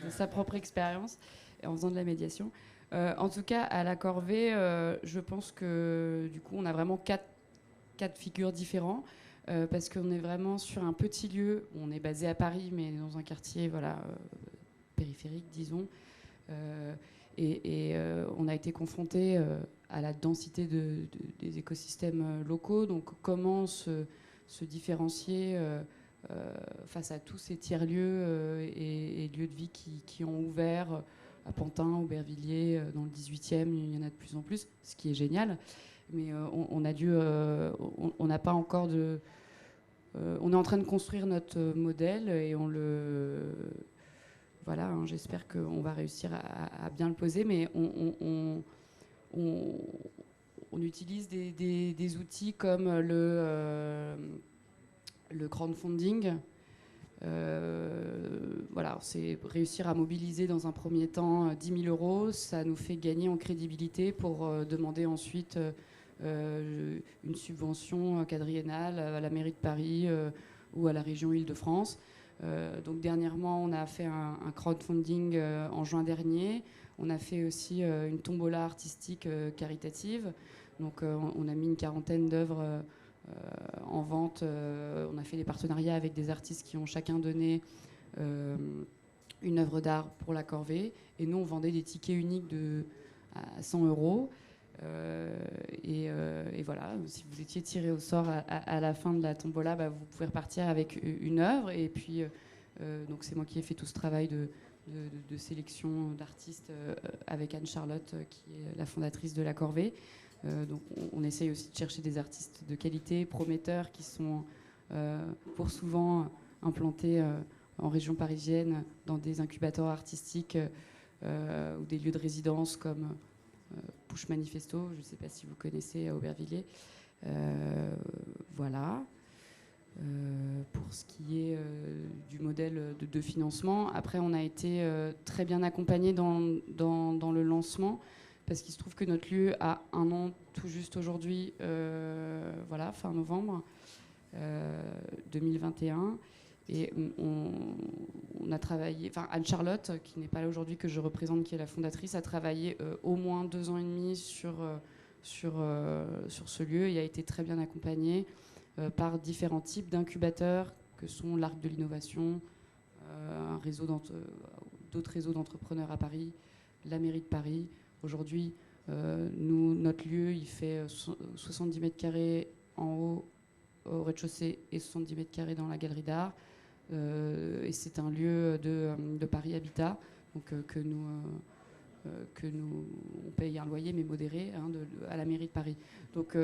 sa propre expérience en faisant de la médiation. En tout cas, à la corvée, je pense que du coup, on a vraiment quatre figures différents, parce qu'on est vraiment sur un petit lieu. On est basé à Paris, mais dans un quartier périphérique, disons. On a été confronté à la densité des écosystèmes locaux. Donc, comment se différencier face à tous ces tiers-lieux et lieux de vie qui ont ouvert à Pantin, Aubervilliers, dans le 18e, il y en a de plus en plus, ce qui est génial. Mais on n'a pas encore de... on est en train de construire notre modèle et on le... Voilà, hein, j'espère qu'on va réussir à bien le poser, mais on utilise des outils comme le crowdfunding. Voilà, c'est réussir à mobiliser dans un premier temps 10 000 €. Ça nous fait gagner en crédibilité pour demander ensuite une subvention quadriennale à la mairie de Paris ou à la région Île-de-France. Donc dernièrement, on a fait un crowdfunding en juin dernier. On a fait aussi une tombola artistique caritative. Donc on a mis une quarantaine d'œuvres en vente. On a fait des partenariats avec des artistes qui ont chacun donné une œuvre d'art pour la corvée. Et nous, on vendait des tickets uniques à 100 €. Et voilà, si vous étiez tiré au sort à la fin de la tombola, vous pouvez repartir avec une œuvre. Et puis, donc c'est moi qui ai fait tout ce travail de sélection d'artistes avec Anne-Charlotte, qui est la fondatrice de la corvée. Donc on essaye aussi de chercher des artistes de qualité, prometteurs, qui sont pour souvent implantés en région parisienne dans des incubateurs artistiques ou des lieux de résidence comme Push Manifesto, je ne sais pas si vous connaissez, à Aubervilliers. Voilà. Pour ce qui est du modèle de financement, après on a été très bien accompagné dans le lancement, parce qu'il se trouve que notre lieu a 1 an tout juste aujourd'hui, voilà, fin novembre 2021. Et on a travaillé, enfin Anne-Charlotte, qui n'est pas là aujourd'hui, que je représente, qui est la fondatrice, a travaillé au moins 2 ans et demi sur ce lieu et a été très bien accompagnée par différents types d'incubateurs, que sont l'Arc de l'Innovation, d'autres réseaux d'entrepreneurs à Paris, la mairie de Paris. Aujourd'hui, notre lieu, il fait 70 mètres carrés en haut, au rez-de-chaussée, et 70 mètres carrés dans la galerie d'art. Et c'est un lieu de Paris Habitat, donc que nous on paye un loyer, mais modéré, hein, à la mairie de Paris. Donc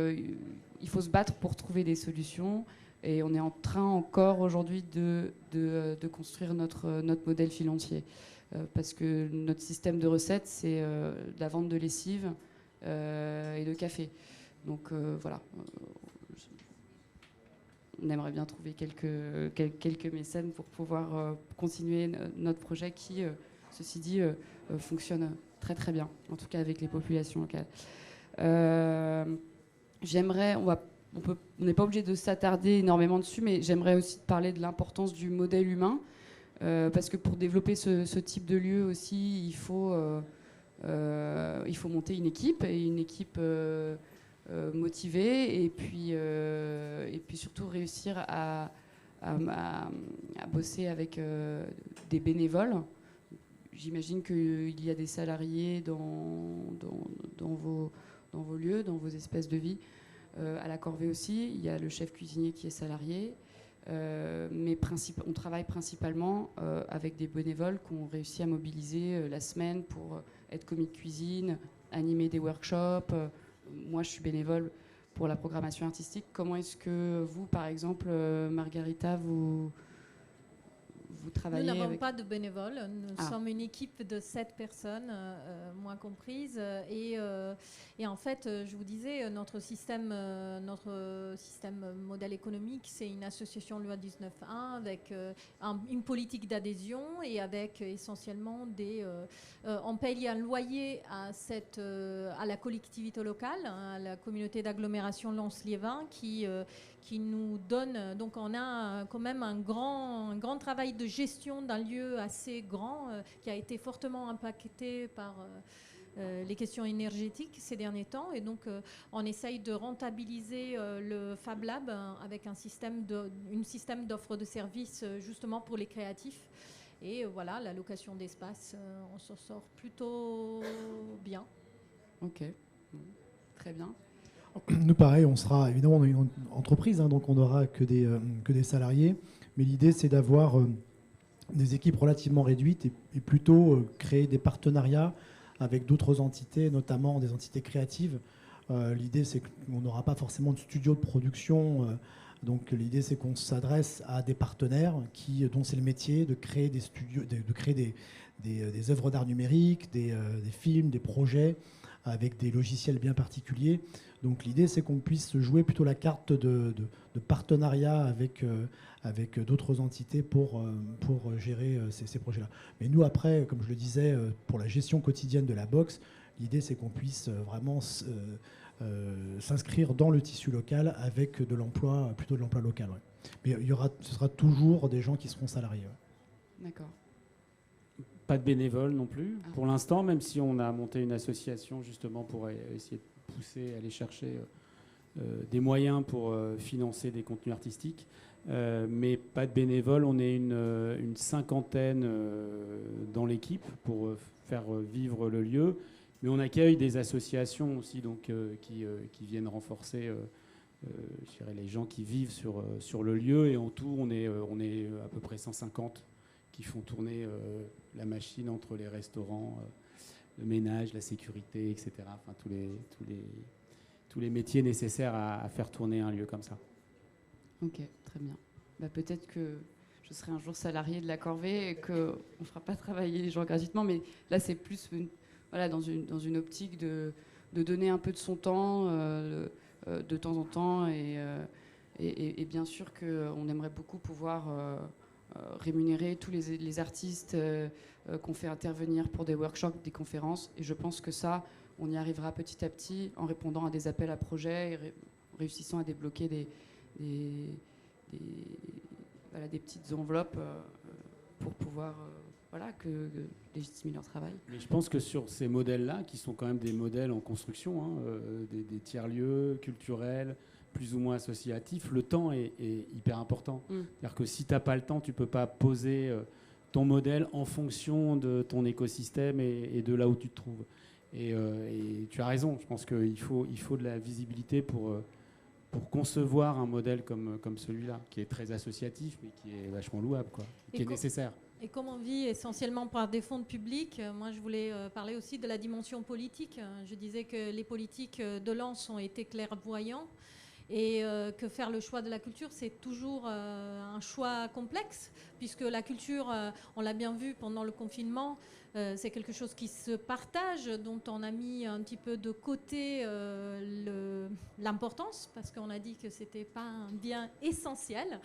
il faut se battre pour trouver des solutions, et on est en train encore aujourd'hui de construire notre modèle financier, parce que notre système de recettes, c'est la vente de lessive et de café. Donc voilà. On aimerait bien trouver quelques mécènes pour pouvoir continuer notre projet qui, ceci dit, fonctionne très très bien, en tout cas avec les populations locales. J'aimerais, on n'est pas obligé de s'attarder énormément dessus, mais j'aimerais aussi parler de l'importance du modèle humain, parce que pour développer ce type de lieu aussi, il faut monter une équipe, et une équipe motivée, et puis surtout réussir à à bosser avec des bénévoles. J'imagine qu'il y a des salariés dans vos lieux, dans vos espaces de vie. À la Corvée aussi, il y a le chef cuisinier qui est salarié. Mais on travaille principalement avec des bénévoles qu'on réussit à mobiliser la semaine pour être commis de cuisine, animer des workshops. Moi, je suis bénévole pour la programmation artistique. Comment est-ce que vous, par exemple, Margarita, vous travaillez Nous n'avons avec... pas de bénévoles. Nous sommes une équipe de 7 personnes, moi comprise. Et en fait, je vous disais, notre système modèle économique, c'est une association loi 19.1 avec une politique d'adhésion et avec essentiellement on paye un loyer à la collectivité locale, à la communauté d'agglomération Lens-Liévin qui nous donne, donc on a quand même un grand travail de gestion d'un lieu assez grand qui a été fortement impacté par les questions énergétiques ces derniers temps. Et donc on essaye de rentabiliser le Fab Lab avec un système d'offre de services justement pour les créatifs. Et voilà, la location d'espace, on s'en sort plutôt bien. Ok, très bien. Nous, pareil, on sera évidemment une entreprise, donc on n'aura que des salariés. Mais l'idée, c'est d'avoir des équipes relativement réduites et plutôt créer des partenariats avec d'autres entités, notamment des entités créatives. L'idée, c'est qu'on n'aura pas forcément de studio de production. Donc l'idée, c'est qu'on s'adresse à des partenaires dont c'est le métier de créer des studios, de créer des œuvres d'art numérique, des films, des projets avec des logiciels bien particuliers. Donc l'idée, c'est qu'on puisse jouer plutôt la carte de partenariat avec d'autres entités pour gérer ces projets-là. Mais nous, après, comme je le disais, pour la gestion quotidienne de la box, l'idée, c'est qu'on puisse vraiment s'inscrire dans le tissu local avec plutôt de l'emploi local. Ouais. Mais ce sera toujours des gens qui seront salariés. Ouais. D'accord. Pas de bénévoles non plus, pour l'instant, même si on a monté une association justement pour essayer de pousser, aller chercher des moyens pour financer des contenus artistiques. Mais pas de bénévoles, on est une cinquantaine dans l'équipe pour faire vivre le lieu. Mais on accueille des associations aussi donc, qui viennent renforcer je dirais, les gens qui vivent sur le lieu. Et en tout, on est à peu près 150 qui font tourner la machine entre les restaurants, le ménage, la sécurité, etc. Enfin, tous les métiers nécessaires à faire tourner un lieu comme ça. Ok, très bien. Peut-être que je serai un jour salarié de la Corvée et qu'on ne fera pas travailler les gens gratuitement, mais là, c'est plus dans une optique de donner un peu de son temps de temps en temps. Et bien sûr qu'on aimerait beaucoup pouvoir rémunérer tous les artistes qu'on fait intervenir pour des workshops, des conférences. Et je pense que ça, on y arrivera petit à petit en répondant à des appels à projets et réussissant à débloquer des petites enveloppes pour pouvoir légitimer leur travail. Mais je pense que sur ces modèles-là, qui sont quand même des modèles en construction, des tiers-lieux culturels, plus ou moins associatifs, le temps est hyper important. C'est-à-dire que si tu n'as pas le temps, tu ne peux pas poser ton modèle en fonction de ton écosystème et de là où tu te trouves. Et tu as raison, je pense qu'il faut de la visibilité pour concevoir un modèle comme celui-là, qui est très associatif, mais qui est vachement louable, qui est nécessaire. Et comme on vit essentiellement par des fonds publics, moi je voulais parler aussi de la dimension politique. Je disais que les politiques de Lens ont été clairvoyants et que faire le choix de la culture, c'est toujours un choix complexe, puisque la culture, on l'a bien vu pendant le confinement, c'est quelque chose qui se partage, dont on a mis un petit peu de côté l'importance, parce qu'on a dit que c'était pas un bien essentiel.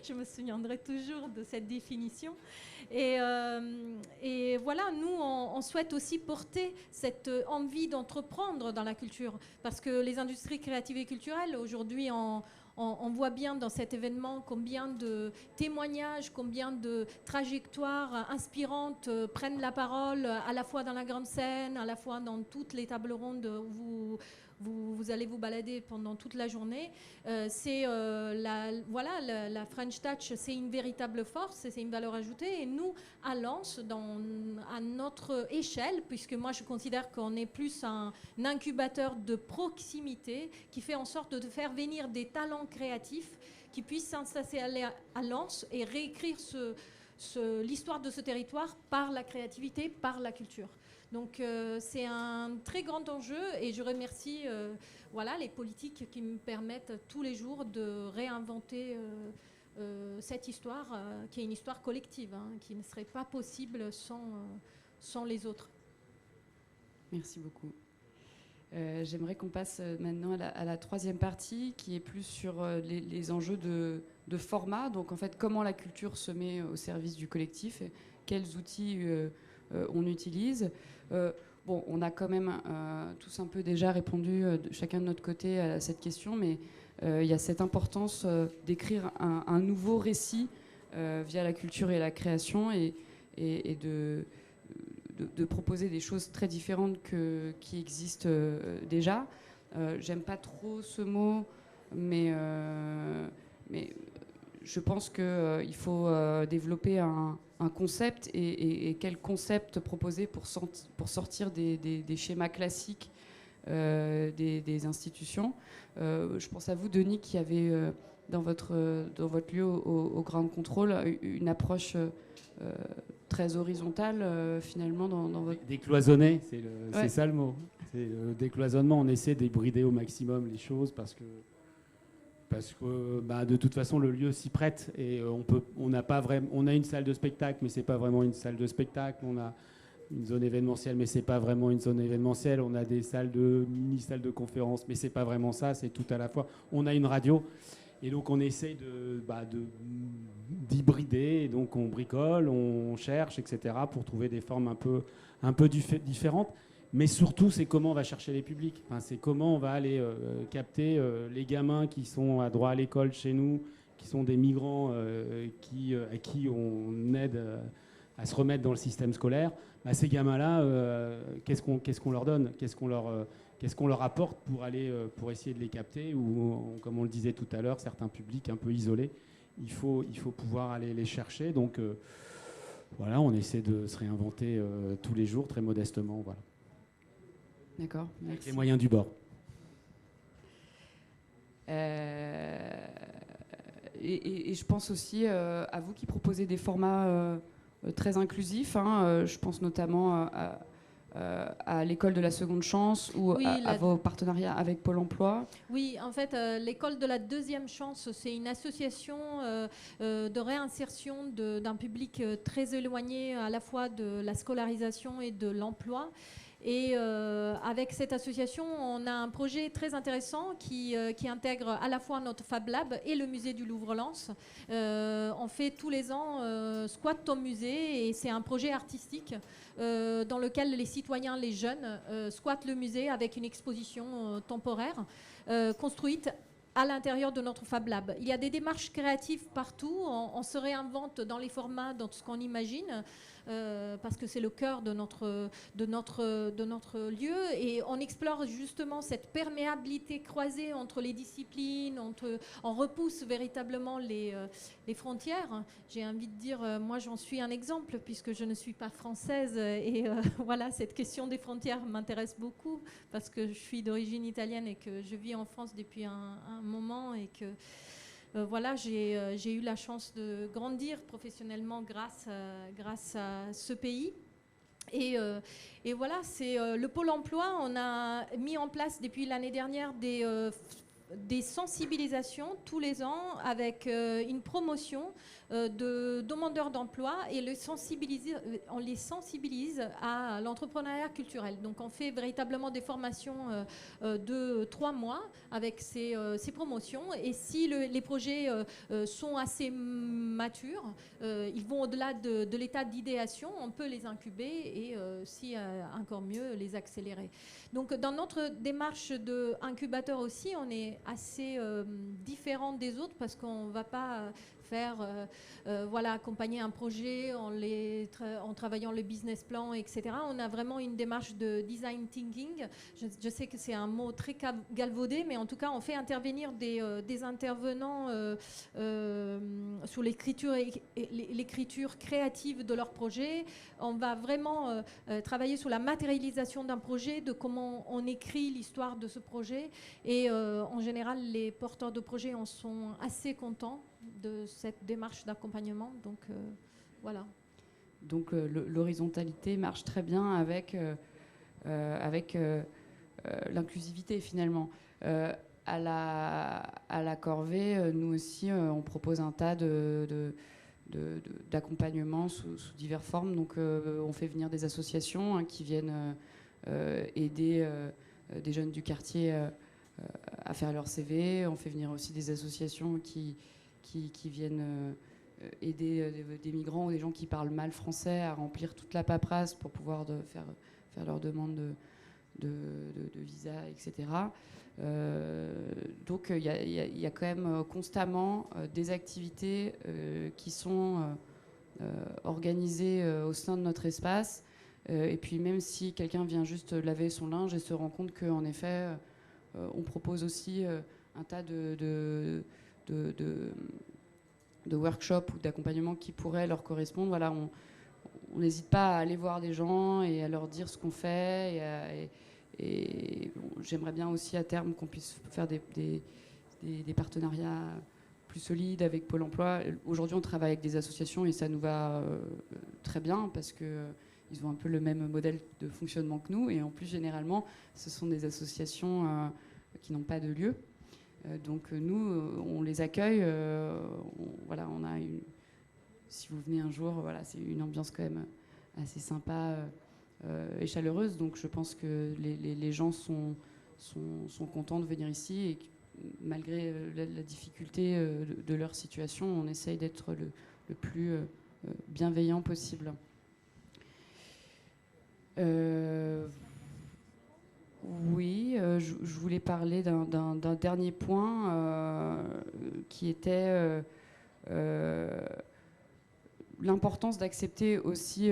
Je me souviendrai toujours de cette définition. Et voilà, nous, on souhaite aussi porter cette envie d'entreprendre dans la culture, parce que les industries créatives et culturelles, aujourd'hui, on voit bien dans cet événement combien de témoignages, combien de trajectoires inspirantes prennent la parole, à la fois dans la grande scène, à la fois dans toutes les tables rondes vous allez vous balader pendant toute la journée. La French Touch, c'est une véritable force, c'est une valeur ajoutée. Et nous, à Lens, à notre échelle, puisque moi je considère qu'on est plus un incubateur de proximité qui fait en sorte de faire venir des talents créatifs qui puissent s'installer à Lens et réécrire l'histoire de ce territoire par la créativité, par la culture. Donc c'est un très grand enjeu et je remercie les politiques qui me permettent tous les jours de réinventer cette histoire qui est une histoire collective, qui ne serait pas possible sans les autres. Merci beaucoup. J'aimerais qu'on passe maintenant à la troisième partie qui est plus sur les enjeux de format. Donc en fait, comment la culture se met au service du collectif, quels outils on utilise. On a quand même tous un peu déjà répondu chacun de notre côté à cette question, mais il y a cette importance d'écrire un nouveau récit via la culture et la création et de proposer des choses très différentes qui existent déjà. J'aime pas trop ce mot, mais je pense qu'il faut développer un concept et quel concept proposer pour sortir des schémas classiques des institutions. Je pense à vous, Denis, qui avez dans votre lieu au Ground Control une approche très horizontale finalement dans votre... Décloisonner, c'est ça le mot. C'est le décloisonnement. On essaie d'hybrider au maximum les choses parce que de toute façon le lieu s'y prête et on a une salle de spectacle mais c'est pas vraiment une salle de spectacle, on a une zone événementielle mais c'est pas vraiment une zone événementielle, on a des mini-salles de conférence mais c'est pas vraiment ça, c'est tout à la fois, on a une radio et donc on essaye d'hybrider et donc on bricole, on cherche, etc. pour trouver des formes un peu différentes. Mais surtout, c'est comment on va chercher les publics. Enfin, c'est comment on va aller capter les gamins qui sont à droit à l'école chez nous, qui sont des migrants à qui on aide à se remettre dans le système scolaire. Ces gamins-là, qu'est-ce qu'on leur donne ? Qu'est-ce qu'on leur apporte pour essayer de les capter ? Ou, comme on le disait tout à l'heure, certains publics un peu isolés, il faut pouvoir aller les chercher. Donc, on essaie de se réinventer tous les jours, très modestement. Voilà. D'accord, merci. Avec les moyens du bord. Et je pense aussi à vous qui proposez des formats très inclusifs. Je pense notamment à l'école de la seconde chance ou à vos partenariats avec Pôle emploi. Oui, en fait, l'école de la deuxième chance, c'est une association de réinsertion d'un public très éloigné à la fois de la scolarisation et de l'emploi. Et avec cette association, on a un projet très intéressant qui intègre à la fois notre Fab Lab et le musée du Louvre-Lens. On fait tous les ans Squat ton musée et c'est un projet artistique dans lequel les citoyens, les jeunes, squattent le musée avec une exposition temporaire construite à l'intérieur de notre Fab Lab. Il y a des démarches créatives partout, on se réinvente dans les formats, dans ce qu'on imagine. Parce que c'est le cœur de notre lieu et on explore justement cette perméabilité croisée entre les disciplines, on repousse véritablement les frontières. J'ai envie de dire, moi j'en suis un exemple puisque je ne suis pas française et cette question des frontières m'intéresse beaucoup parce que je suis d'origine italienne et que je vis en France depuis un moment et que j'ai eu la chance de grandir professionnellement grâce à ce pays. Et c'est le Pôle emploi. On a mis en place depuis l'année dernière des sensibilisations tous les ans avec une promotion de demandeurs d'emploi et on les sensibilise à l'entrepreneuriat culturel. Donc on fait véritablement des formations de 3 mois avec ces promotions et si les projets sont assez matures, ils vont au-delà de l'état d'idéation, on peut les incuber et si encore mieux les accélérer. Donc dans notre démarche d'incubateur aussi, on est assez différent des autres parce qu'on ne va pas faire, accompagner un projet en travaillant le business plan, etc. On a vraiment une démarche de design thinking. Je sais que c'est un mot très galvaudé, mais en tout cas, on fait intervenir des intervenants sur l'écriture créative de leur projet. On va vraiment travailler sur la matérialisation d'un projet, de comment on écrit l'histoire de ce projet. Et en général, les porteurs de projets en sont assez contents de cette démarche d'accompagnement. Donc, voilà. Donc, l'horizontalité marche très bien avec l'inclusivité, finalement. À la Corvée, nous aussi, on propose un tas d'accompagnements sous diverses formes. Donc, on fait venir des associations qui viennent aider des jeunes du quartier à faire leur CV. On fait venir aussi des associations qui viennent aider des migrants ou des gens qui parlent mal français à remplir toute la paperasse pour pouvoir faire leur demande de visa, etc. Donc il y a quand même constamment des activités qui sont organisées au sein de notre espace. Et puis même si quelqu'un vient juste laver son linge et se rend compte qu'en effet, on propose aussi un tas de workshops ou d'accompagnement qui pourraient leur correspondre. Voilà, on n'hésite pas à aller voir des gens et à leur dire ce qu'on fait. Et j'aimerais bien aussi à terme qu'on puisse faire des partenariats plus solides avec Pôle emploi. Aujourd'hui, on travaille avec des associations et ça nous va très bien parce qu'ils ont un peu le même modèle de fonctionnement que nous. Et en plus, généralement, ce sont des associations qui n'ont pas de lieu. Donc nous, on les accueille. On a si vous venez un jour, voilà, c'est une ambiance quand même assez sympa et chaleureuse. Donc je pense que les gens sont contents de venir ici et malgré la difficulté de leur situation, on essaye d'être le plus bienveillant possible. Oui, je voulais parler d'un dernier point qui était l'importance d'accepter aussi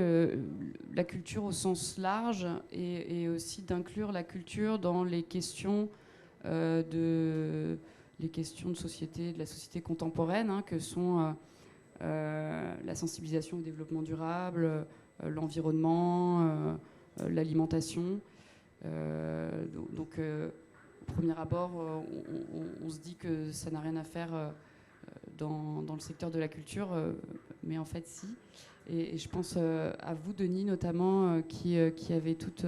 la culture au sens large et aussi d'inclure la culture dans les questions de société, de la société contemporaine, que sont la sensibilisation au développement durable, l'environnement, l'alimentation. Donc, au premier abord, on se dit que ça n'a rien à faire dans le secteur de la culture, mais en fait, si. Et je pense à vous, Denis, notamment, qui avez toute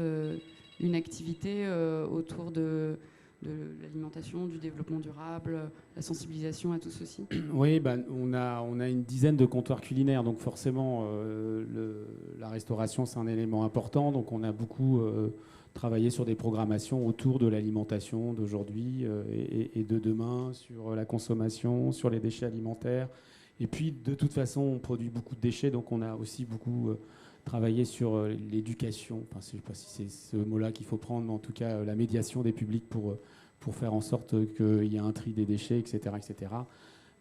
une activité autour de l'alimentation, du développement durable, la sensibilisation à tout ceci. Oui, on a une dizaine de comptoirs culinaires, donc forcément, la restauration, c'est un élément important. Donc on a beaucoup travaillé sur des programmations autour de l'alimentation d'aujourd'hui et de demain, sur la consommation, sur les déchets alimentaires. Et puis, de toute façon, on produit beaucoup de déchets, donc on a aussi beaucoup travaillé sur l'éducation. Enfin, je ne sais pas si c'est ce mot-là qu'il faut prendre, mais en tout cas, la médiation des publics pour faire en sorte qu'il y ait un tri des déchets, etc. etc.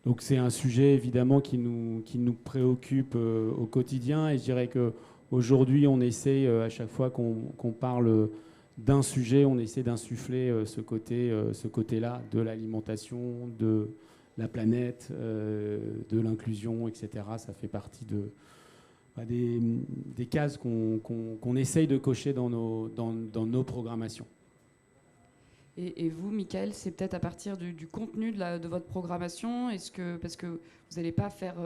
Donc c'est un sujet évidemment qui nous préoccupe au quotidien, et je dirais qu'aujourd'hui on essaie à chaque fois qu'on parle d'un sujet, on essaie d'insuffler ce côté-là de l'alimentation, de la planète, de l'inclusion, etc. Ça fait partie des cases qu'on essaye de cocher dans nos programmations. Et vous, Michael, c'est peut-être à partir du contenu de votre programmation, parce que vous n'allez pas faire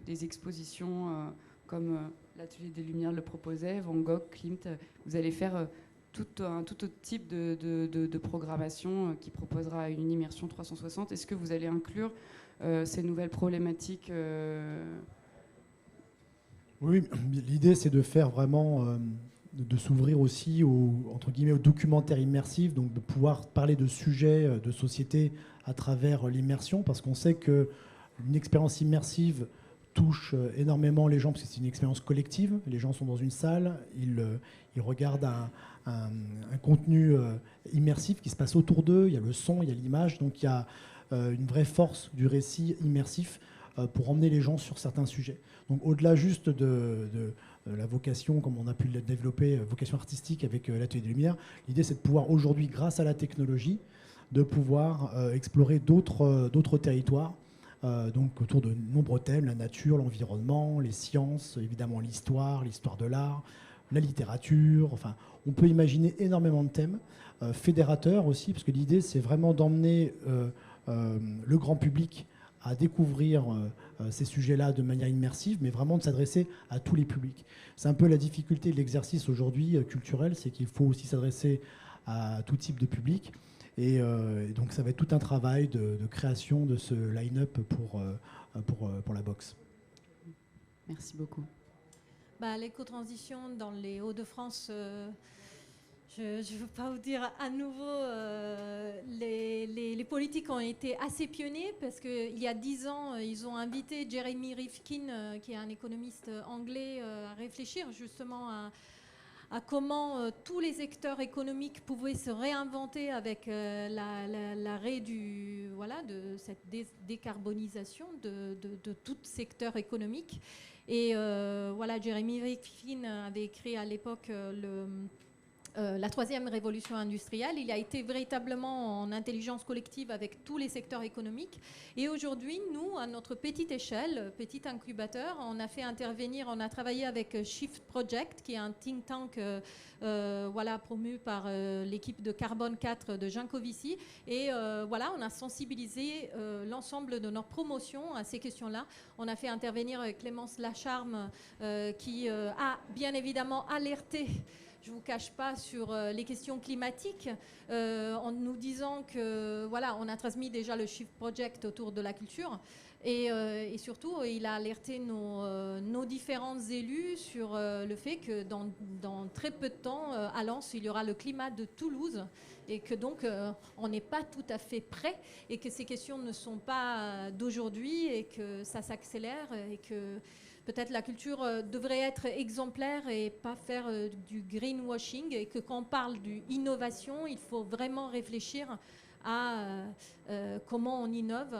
des expositions comme l'Atelier des Lumières le proposait, Van Gogh, Klimt, vous allez faire tout autre type de programmation qui proposera une immersion 360. Est-ce que vous allez inclure ces nouvelles problématiques Oui, l'idée c'est de faire vraiment... de s'ouvrir aussi entre guillemets, au documentaire immersif, donc de pouvoir parler de sujets de société à travers l'immersion, parce qu'on sait qu'une expérience immersive touche énormément les gens, parce que c'est une expérience collective. Les gens sont dans une salle, ils regardent un contenu immersif qui se passe autour d'eux, il y a le son, il y a l'image, donc il y a une vraie force du récit immersif pour emmener les gens sur certains sujets. Donc au-delà juste de la vocation, comme on a pu le développer, vocation artistique avec l'Atelier des Lumières, l'idée c'est de pouvoir aujourd'hui, grâce à la technologie, de pouvoir explorer d'autres territoires, donc autour de nombreux thèmes, la nature, l'environnement, les sciences, évidemment l'histoire de l'art, la littérature, enfin on peut imaginer énormément de thèmes, fédérateurs aussi, parce que l'idée c'est vraiment d'emmener le grand public à découvrir ces sujets-là de manière immersive, mais vraiment de s'adresser à tous les publics. C'est un peu la difficulté de l'exercice aujourd'hui culturel, c'est qu'il faut aussi s'adresser à tout type de public. Et donc ça va être tout un travail de création de ce line-up pour la boxe. Merci beaucoup. L'éco-transition dans les Hauts-de-France, je ne veux pas vous dire à nouveau, les politiques ont été assez pionniers parce qu'il y a 10 ans, ils ont invité Jeremy Rifkin, qui est un économiste anglais, à réfléchir justement à comment tous les secteurs économiques pouvaient se réinventer avec l'arrêt de cette décarbonisation de tout secteur économique. Et Jeremy Rifkin avait écrit à l'époque la troisième révolution industrielle. Il a été véritablement en intelligence collective avec tous les secteurs économiques. Et aujourd'hui, nous, à notre petite échelle, petit incubateur, on a travaillé avec Shift Project, qui est un think tank promu par l'équipe de Carbone 4 de Jancovici. Et on a sensibilisé l'ensemble de nos promotions à ces questions-là. On a fait intervenir Clémence Lacharme, qui a bien évidemment alerté, je ne vous cache pas, sur les questions climatiques, en nous disant que, on a transmis déjà le Shift Project autour de la culture. Et surtout, il a alerté nos différents élus sur le fait que dans très peu de temps, à Lens, il y aura le climat de Toulouse et que donc on n'est pas tout à fait prêt et que ces questions ne sont pas d'aujourd'hui et que ça s'accélère et que peut-être la culture devrait être exemplaire et pas faire du greenwashing et que quand on parle d'innovation, il faut vraiment réfléchir à comment on innove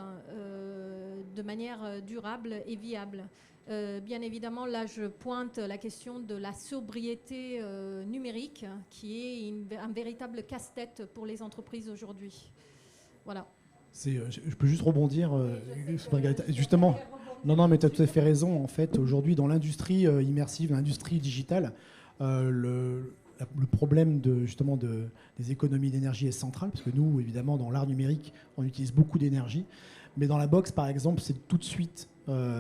de manière durable et viable. Bien évidemment, là, je pointe la question de la sobriété numérique qui est un véritable casse-tête pour les entreprises aujourd'hui. Voilà. Je peux juste rebondir, justement. Non, mais tu as tout à fait raison. En fait, aujourd'hui, dans l'industrie immersive, l'industrie digitale, le problème des économies d'énergie est central, parce que nous, évidemment, dans l'art numérique, on utilise beaucoup d'énergie. Mais dans la boxe, par exemple, c'est tout de suite, notre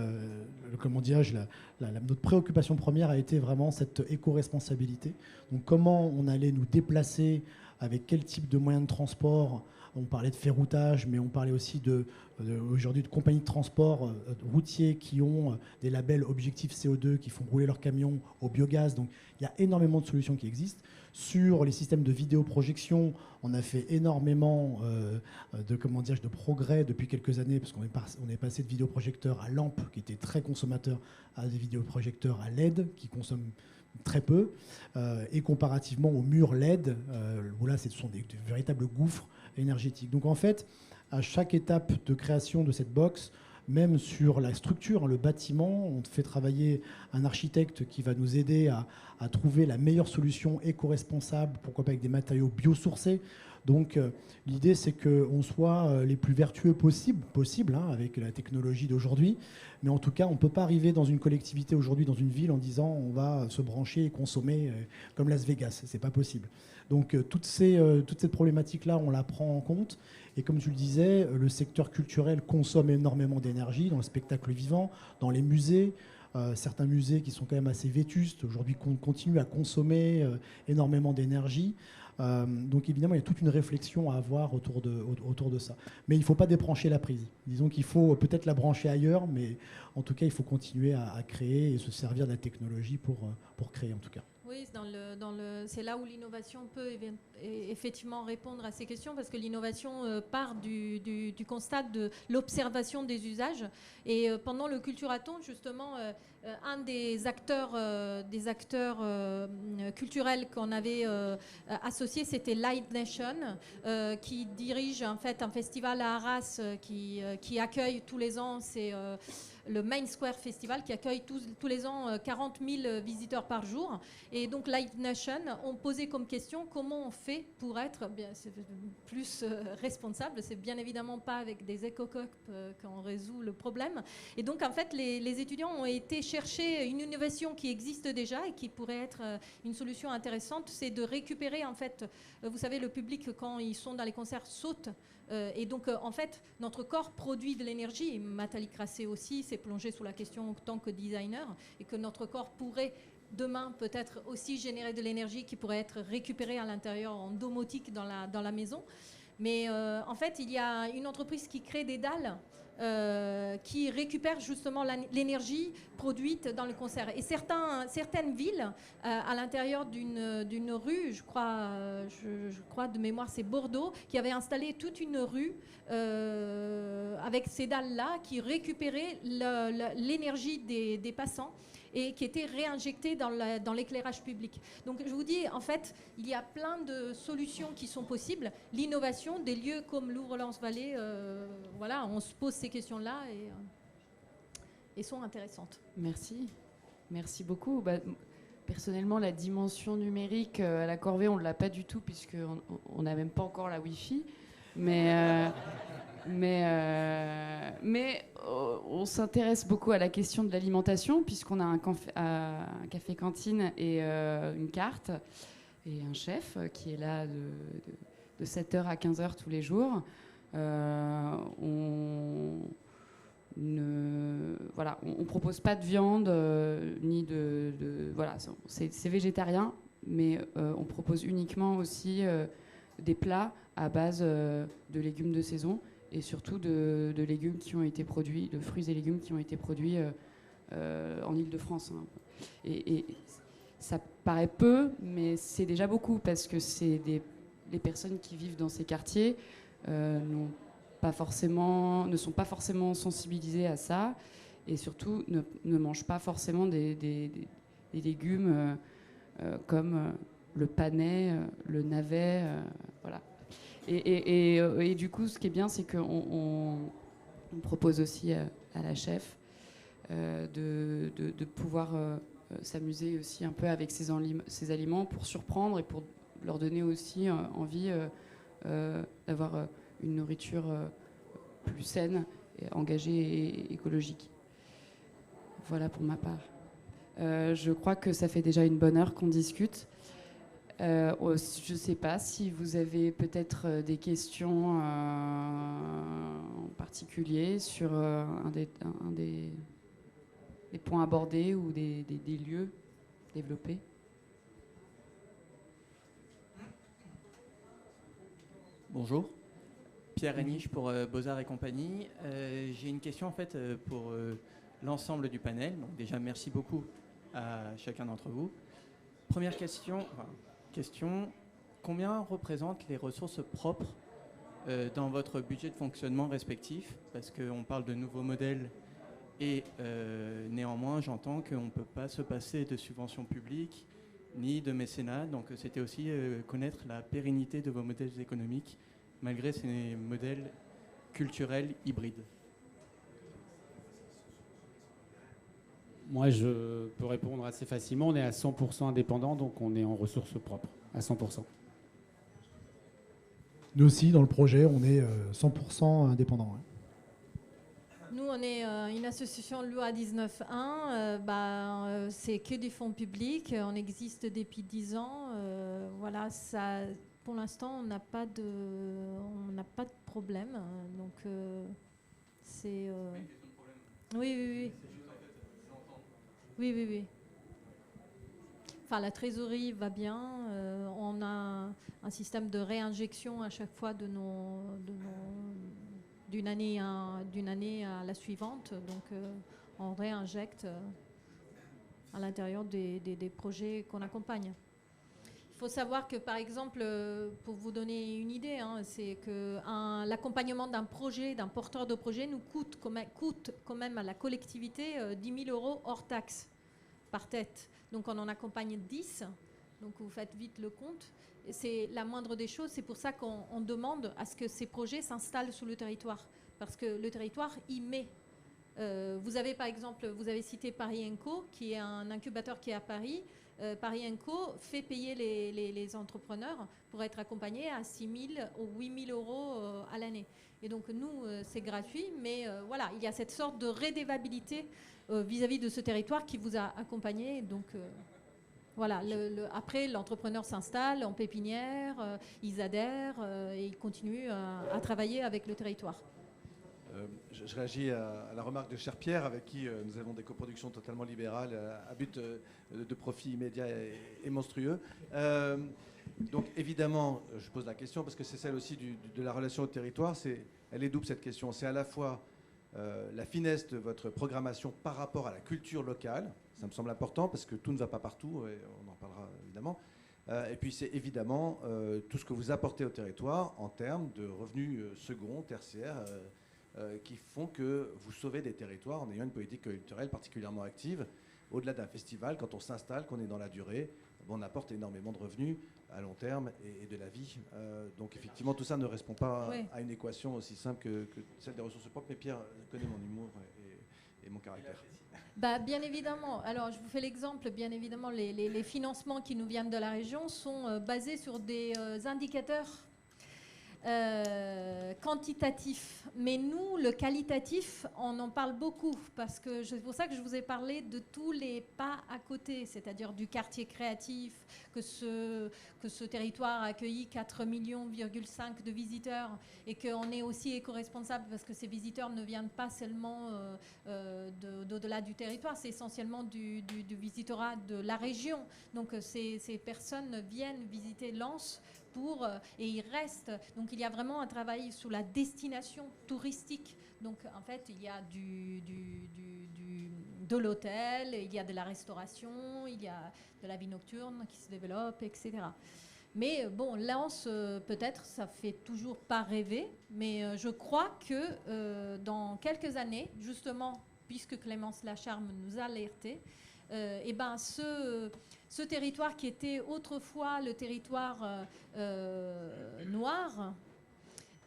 préoccupation première a été vraiment cette éco-responsabilité. Donc, comment on allait nous déplacer, avec quel type de moyens de transport. On parlait de ferroutage, mais on parlait aussi aujourd'hui de compagnies de transport routiers qui ont des labels objectifs CO2, qui font rouler leurs camions au biogaz. Donc il y a énormément de solutions qui existent. Sur les systèmes de vidéoprojection, on a fait énormément de progrès depuis quelques années, parce qu'on est passé de vidéoprojecteurs à lampes, qui étaient très consommateurs, à des vidéoprojecteurs à LED, qui consomment très peu, et comparativement aux murs LED, où là, ce sont des véritables gouffres énergétiques. Donc en fait, à chaque étape de création de cette box, même sur la structure, le bâtiment, on fait travailler un architecte qui va nous aider à trouver la meilleure solution éco-responsable, pourquoi pas avec des matériaux biosourcés. Donc l'idée, c'est qu'on soit les plus vertueux possible avec la technologie d'aujourd'hui. Mais en tout cas, on ne peut pas arriver dans une collectivité aujourd'hui, dans une ville, en disant on va se brancher et consommer comme Las Vegas. Ce n'est pas possible. Donc toute cette problématique-là, on la prend en compte. Et comme tu le disais, le secteur culturel consomme énormément d'énergie dans le spectacle vivant, dans les musées. Certains musées qui sont quand même assez vétustes, aujourd'hui, continuent à consommer énormément d'énergie. Donc évidemment, il y a toute une réflexion à avoir autour de ça. Mais il ne faut pas débrancher la prise. Disons qu'il faut peut-être la brancher ailleurs, mais en tout cas, il faut continuer à créer et se servir de la technologie pour créer, en tout cas. Oui, Oui, c'est là où l'innovation peut effectivement répondre à ces questions, parce que l'innovation part du constat de l'observation des usages. Et pendant le Culturathon, justement, un des acteurs culturels qu'on avait associé, c'était Light Nation, qui dirige en fait un festival à Arras qui accueille tous les ans, c'est le Main Square Festival, qui accueille tous les ans 40 000 visiteurs par jour. Et donc Light Nation ont posé comme question comment on fait pour être plus responsable. C'est bien évidemment pas avec des éco-cups qu'on résout le problème. Et donc en fait les étudiants ont été chercher une innovation qui existe déjà et qui pourrait être une solution intéressante, c'est de récupérer en fait, vous savez, le public quand ils sont dans les concerts saute. Et donc, en fait, notre corps produit de l'énergie, et Matalik Racé aussi s'est plongé sous la question en tant que designer, et que notre corps pourrait demain peut-être aussi générer de l'énergie qui pourrait être récupérée à l'intérieur en domotique dans la maison. Mais en fait, il y a une entreprise qui crée des dalles qui récupèrent justement l'énergie produite dans le concert. Et certaines villes, à l'intérieur d'une rue, je crois de mémoire c'est Bordeaux, qui avait installé toute une rue avec ces dalles-là qui récupéraient l'énergie des passants et qui était réinjectée dans l'éclairage public. Donc je vous dis, en fait, il y a plein de solutions qui sont possibles. L'innovation, des lieux comme Louvre-Lens-Vallée, voilà, on se pose ces questions-là et sont intéressantes. Merci. Merci beaucoup. Personnellement, la dimension numérique à la corvée, on ne l'a pas du tout, puisqu'on n'a même pas encore la Wi-Fi. Mais on s'intéresse beaucoup à la question de l'alimentation, puisqu'on a un café-cantine et une carte, et un chef qui est là de 7h à 15h tous les jours. On propose pas de viande, ni voilà, c'est végétarien, mais on propose uniquement aussi des plats à base de légumes de saison, et surtout de légumes qui ont été produits, de fruits et légumes qui ont été produits en Île-de-France. Hein. Et ça paraît peu, mais c'est déjà beaucoup, parce que les personnes qui vivent dans ces quartiers ne sont pas forcément sensibilisées à ça, et surtout ne mangent pas forcément des légumes comme le panais, le navet, voilà. Et du coup, ce qui est bien, c'est qu'on propose aussi à la chef de pouvoir s'amuser aussi un peu avec ces aliments pour surprendre et pour leur donner aussi envie d'avoir une nourriture plus saine, engagée et écologique. Voilà pour ma part. Je crois que ça fait déjà une bonne heure qu'on discute. Je ne sais pas si vous avez peut-être des questions en particulier sur un des points abordés ou des lieux développés. Bonjour, Pierre Réniche pour Beaux-Arts et compagnie. J'ai une question en fait pour l'ensemble du panel. Donc déjà merci beaucoup à chacun d'entre vous. Première question, combien représentent les ressources propres dans votre budget de fonctionnement respectif? Parce qu'on parle de nouveaux modèles et néanmoins j'entends qu'on ne peut pas se passer de subventions publiques ni de mécénat. Donc c'était aussi connaître la pérennité de vos modèles économiques malgré ces modèles culturels hybrides. Moi, je peux répondre assez facilement. On est à 100% indépendant, donc on est en ressources propres, à 100%. Nous aussi, dans le projet, on est 100% indépendant. Hein. Nous, on est une association loi 19.1. C'est que des fonds publics. On existe depuis 10 ans. Voilà, ça, pour l'instant, on n'a pas de problème. Donc, c'est... Oui. Oui. Enfin, la trésorerie va bien. On a un système de réinjection à chaque fois d'une année à la suivante. Donc, on réinjecte. à l'intérieur des projets qu'on accompagne. Il faut savoir que, par exemple, pour vous donner une idée, c'est que l'accompagnement d'un projet, d'un porteur de projet, nous coûte quand même à la collectivité 10 000 € hors taxe par tête. Donc on en accompagne 10, donc vous faites vite le compte. C'est la moindre des choses, c'est pour ça qu'on demande à ce que ces projets s'installent sur le territoire, parce que le territoire y met. Vous avez par exemple, vous avez cité Paris Co, qui est un incubateur qui est à Paris. Paris Co fait payer les entrepreneurs pour être accompagnés à 6 000 ou 8 000 € à l'année. Et donc nous, c'est gratuit, mais voilà, il y a cette sorte de redevabilité vis-à-vis de ce territoire qui vous a accompagné. Donc voilà, après l'entrepreneur s'installe en pépinière, ils adhèrent et ils continuent à travailler avec le territoire. Je réagis à la remarque de cher Pierre, avec qui nous avons des coproductions totalement libérales à but de profit immédiat et monstrueux. Donc évidemment, je pose la question parce que c'est celle aussi de la relation au territoire. Elle est double cette question. C'est à la fois la finesse de votre programmation par rapport à la culture locale. Ça me semble important parce que tout ne va pas partout, et on en parlera évidemment. Et puis c'est évidemment tout ce que vous apportez au territoire en termes de revenus seconds, tertiaires, qui font que vous sauvez des territoires en ayant une politique culturelle particulièrement active. Au-delà d'un festival, quand on s'installe, qu'on est dans la durée, on apporte énormément de revenus à long terme et de la vie. Donc effectivement, tout ça ne répond pas à une équation aussi simple que celle des ressources propres. Mais Pierre connaît mon humour et mon caractère. Bien évidemment. Alors, je vous fais l'exemple. Bien évidemment, les financements qui nous viennent de la région sont basés sur des indicateurs quantitatif. Mais nous, le qualitatif, on en parle beaucoup parce que c'est pour ça que je vous ai parlé de tous les pas à côté, c'est-à-dire du quartier créatif, que ce territoire a accueilli 4,5 millions de visiteurs et qu'on est aussi éco-responsable parce que ces visiteurs ne viennent pas seulement d'au-delà du territoire, c'est essentiellement du visitorat de la région. Donc ces personnes viennent visiter Lens et ils restent. Donc il y a vraiment un travail sur la destination touristique. Donc en fait, il y a de l'hôtel, il y a de la restauration, il y a de la vie nocturne qui se développe, etc. Mais bon, Lens, peut-être, ça fait toujours pas rêver, mais je crois que dans quelques années, justement, puisque Clémence Lacharme nous a alertés, ce territoire qui était autrefois le territoire noir,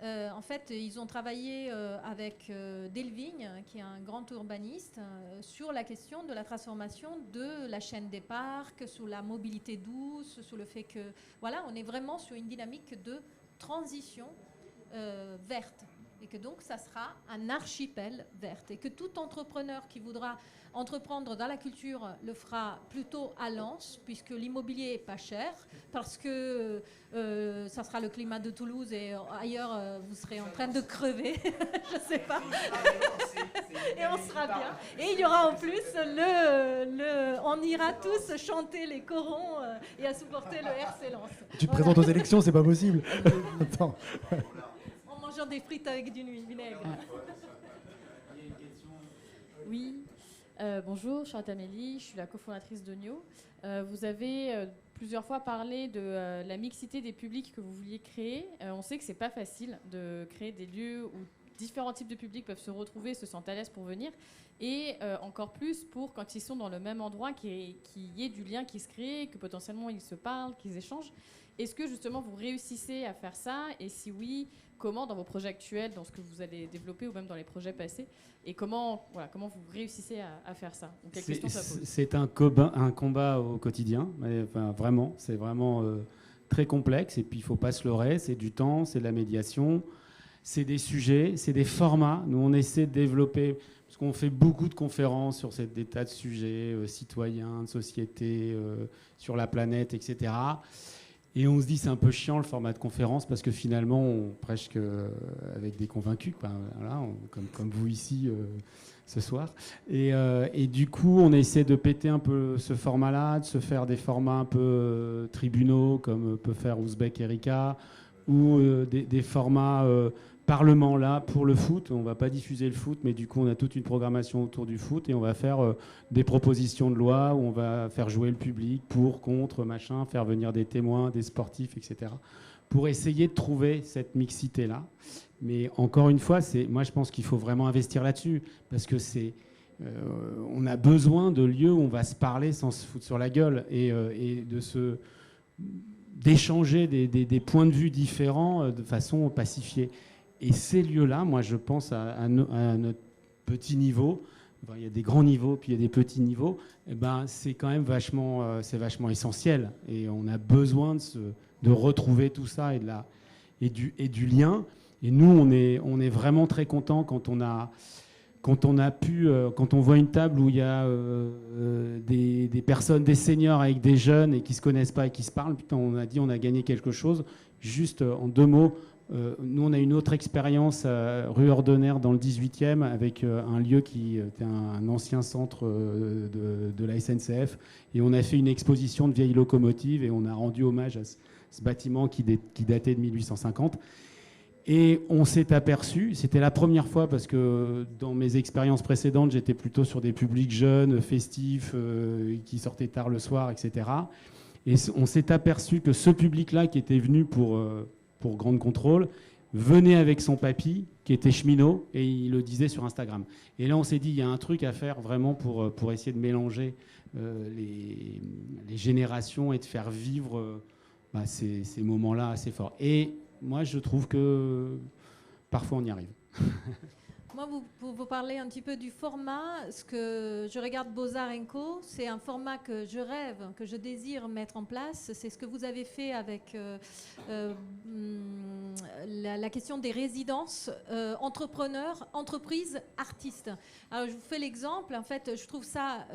en fait, ils ont travaillé avec Delvigne, qui est un grand urbaniste, sur la question de la transformation de la chaîne des parcs, sur la mobilité douce, sur le fait que, voilà, on est vraiment sur une dynamique de transition verte. Et que donc, ça sera un archipel vert. Et que tout entrepreneur qui voudra entreprendre dans la culture le fera plutôt à Lens, puisque l'immobilier est pas cher, parce que ça sera le climat de Toulouse et ailleurs, vous serez en train de crever, je sais pas. Et on sera bien. Et il y aura en plus on ira tous chanter les corons et à supporter le RC Lens. Tu te présentes aux élections, c'est pas possible. Attends. Mangeant des frites avec du vinaigre. Oui, bonjour, Charlotte Amélie, je suis la cofondatrice d'Onio. Vous avez plusieurs fois parlé de la mixité des publics que vous vouliez créer. On sait que c'est pas facile de créer des lieux où différents types de publics peuvent se retrouver, se sentent à l'aise pour venir, et encore plus pour quand ils sont dans le même endroit, qu'il y ait du lien qui se crée, que potentiellement ils se parlent, qu'ils échangent. Est-ce que justement vous réussissez à faire ça? Et si oui, comment dans vos projets actuels, dans ce que vous allez développer ou même dans les projets passés, et comment vous réussissez à faire ça? Quelle question ça pose? C'est un combat au quotidien, mais, enfin, vraiment, c'est vraiment très complexe, et puis il ne faut pas se leurrer, c'est du temps, c'est de la médiation, c'est des sujets, c'est des formats. Nous, on essaie de développer, parce qu'on fait beaucoup de conférences sur des tas de sujets citoyens, de société, sur la planète, etc. Et on se dit c'est un peu chiant le format de conférence parce que finalement on prêche avec des convaincus, quoi, voilà, comme vous ici ce soir. Et du coup on essaie de péter un peu ce format-là, de se faire des formats un peu tribunaux comme peut faire Ouzbek Erika, ou des formats parlement là pour le foot. On ne va pas diffuser le foot, mais du coup, on a toute une programmation autour du foot et on va faire des propositions de loi où on va faire jouer le public pour, contre, machin, faire venir des témoins, des sportifs, etc. pour essayer de trouver cette mixité-là. Mais encore une fois, moi, je pense qu'il faut vraiment investir là-dessus parce que on a besoin de lieux où on va se parler sans se foutre sur la gueule et d'échanger des points de vue différents de façon pacifiée. Et ces lieux-là, moi, je pense à notre petit niveau. Enfin, il y a des grands niveaux, puis il y a des petits niveaux. Et c'est quand même vachement essentiel. Et on a besoin de retrouver tout ça et du lien. Et nous, on est vraiment très contents quand on voit une table où il y a des personnes, des seniors avec des jeunes et qui se connaissent pas et qui se parlent. Putain, on a dit on a gagné quelque chose. Juste en 2 mots, nous on a une autre expérience rue Ordonnaire dans le 18e avec un lieu qui était un ancien centre de la SNCF et on a fait une exposition de vieilles locomotives et on a rendu hommage à ce bâtiment qui datait de 1850. Et on s'est aperçu, c'était la première fois parce que dans mes expériences précédentes, j'étais plutôt sur des publics jeunes, festifs, qui sortaient tard le soir, etc. Et on s'est aperçu que ce public-là qui était venu pour Grande Contrôle venait avec son papy qui était cheminot et il le disait sur Instagram. Et là, on s'est dit, il y a un truc à faire vraiment pour essayer de mélanger les générations et de faire vivre ces moments-là assez forts. Et moi, je trouve que parfois, on y arrive. Moi, pour vous parler un petit peu du format, ce que je regarde Beaux-Arts & Co, c'est un format que je rêve, que je désire mettre en place. C'est ce que vous avez fait avec la question des résidences entrepreneurs, entreprises, artistes. Alors, je vous fais l'exemple. En fait, je trouve ça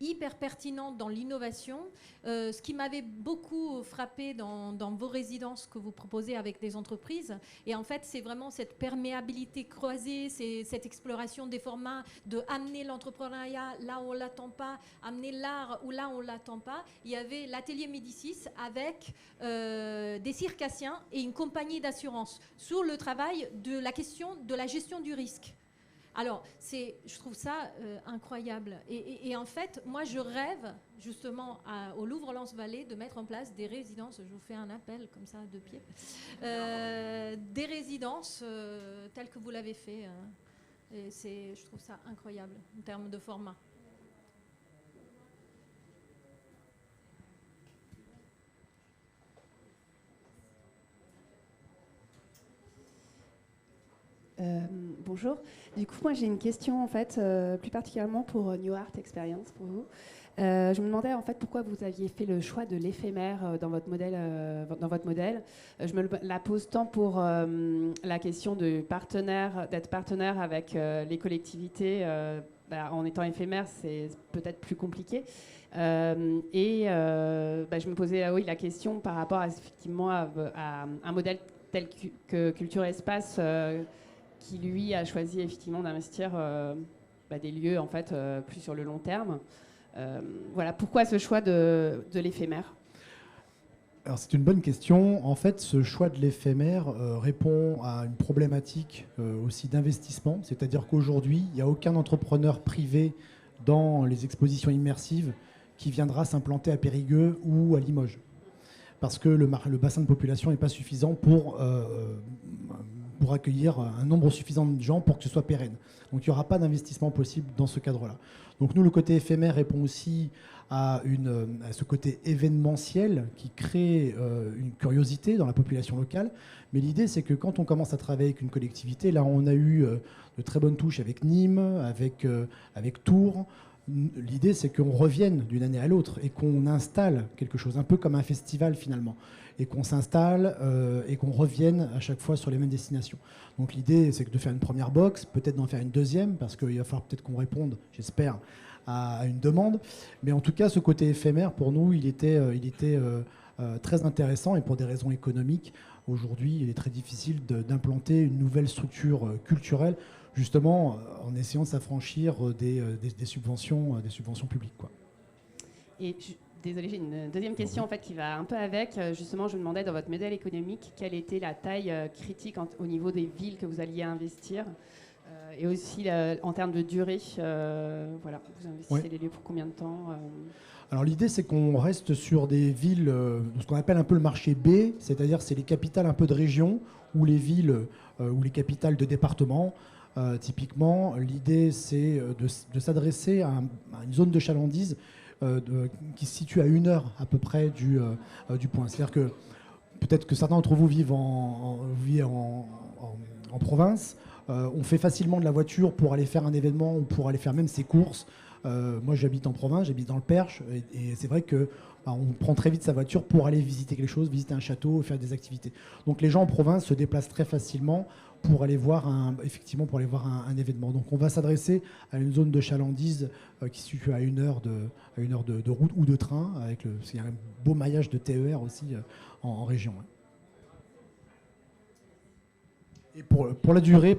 hyper pertinente dans l'innovation. Ce qui m'avait beaucoup frappé dans vos résidences que vous proposez avec des entreprises, et en fait c'est vraiment cette perméabilité croisée, c'est cette exploration des formats, de amener l'entrepreneuriat là où on l'attend pas, amener l'art où là on l'attend pas. Il y avait l'atelier Médicis avec des circassiens et une compagnie d'assurance sur le travail de la question de la gestion du risque. Alors, je trouve ça incroyable. Et en fait, moi, je rêve justement au Louvre-Lens-Vallée de mettre en place des résidences. Je vous fais un appel comme ça, à 2 pieds. Des résidences telles que vous l'avez fait. Et je trouve ça incroyable en termes de format. Bonjour. Du coup, moi j'ai une question en fait, plus particulièrement pour New Art Experience pour vous. Je me demandais en fait pourquoi vous aviez fait le choix de l'éphémère dans votre modèle. Je me la pose tant pour la question d'être partenaire avec les collectivités. En étant éphémère, c'est peut-être plus compliqué. Je me posais la question par rapport effectivement à un modèle tel que Culture Espace. Qui lui a choisi effectivement d'investir des lieux en fait plus sur le long terme. Voilà, pourquoi ce choix de l'éphémère ? Alors c'est une bonne question. En fait, ce choix de l'éphémère répond à une problématique aussi d'investissement, c'est-à-dire qu'aujourd'hui, il n'y a aucun entrepreneur privé dans les expositions immersives qui viendra s'implanter à Périgueux ou à Limoges, parce que le bassin de population n'est pas suffisant pour accueillir un nombre suffisant de gens pour que ce soit pérenne. Donc il n'y aura pas d'investissement possible dans ce cadre-là. Donc nous, le côté éphémère répond aussi à ce côté événementiel qui crée une curiosité dans la population locale. Mais l'idée, c'est que quand on commence à travailler avec une collectivité, là on a eu de très bonnes touches avec Nîmes, avec Tours. L'idée, c'est qu'on revienne d'une année à l'autre et qu'on installe quelque chose, un peu comme un festival finalement, et qu'on s'installe et qu'on revienne à chaque fois sur les mêmes destinations. Donc l'idée, c'est de faire une première box, peut-être d'en faire une deuxième, parce qu'il va falloir peut-être qu'on réponde, j'espère, à une demande. Mais en tout cas, ce côté éphémère, pour nous, il était très intéressant, et pour des raisons économiques, aujourd'hui, il est très difficile d'implanter une nouvelle structure culturelle, justement en essayant de s'affranchir des subventions publiques, quoi. Et désolée, j'ai une deuxième question en fait qui va un peu avec. Justement, je me demandais dans votre modèle économique quelle était la taille critique au niveau des villes que vous alliez investir et aussi en termes de durée. Voilà, vous investissez les lieux pour combien de temps Alors l'idée, c'est qu'on reste sur des villes, ce qu'on appelle un peu le marché B, c'est-à-dire c'est les capitales un peu de région ou les villes ou les capitales de département. Typiquement, l'idée, c'est de s'adresser à une zone de chalandise qui se situe à 1 heure à peu près du point. C'est-à-dire que peut-être que certains d'entre vous vivent en province. On fait facilement de la voiture pour aller faire un événement ou pour aller faire même ses courses. Moi, j'habite en province, j'habite dans le Perche, et c'est vrai que on prend très vite sa voiture pour aller visiter quelque chose, visiter un château, faire des activités. Donc les gens en province se déplacent très facilement pour aller voir un événement. Donc on va s'adresser à une zone de chalandise qui se situe à 1 heure de route ou de train, il y a un beau maillage de TER aussi en région. Et pour la durée,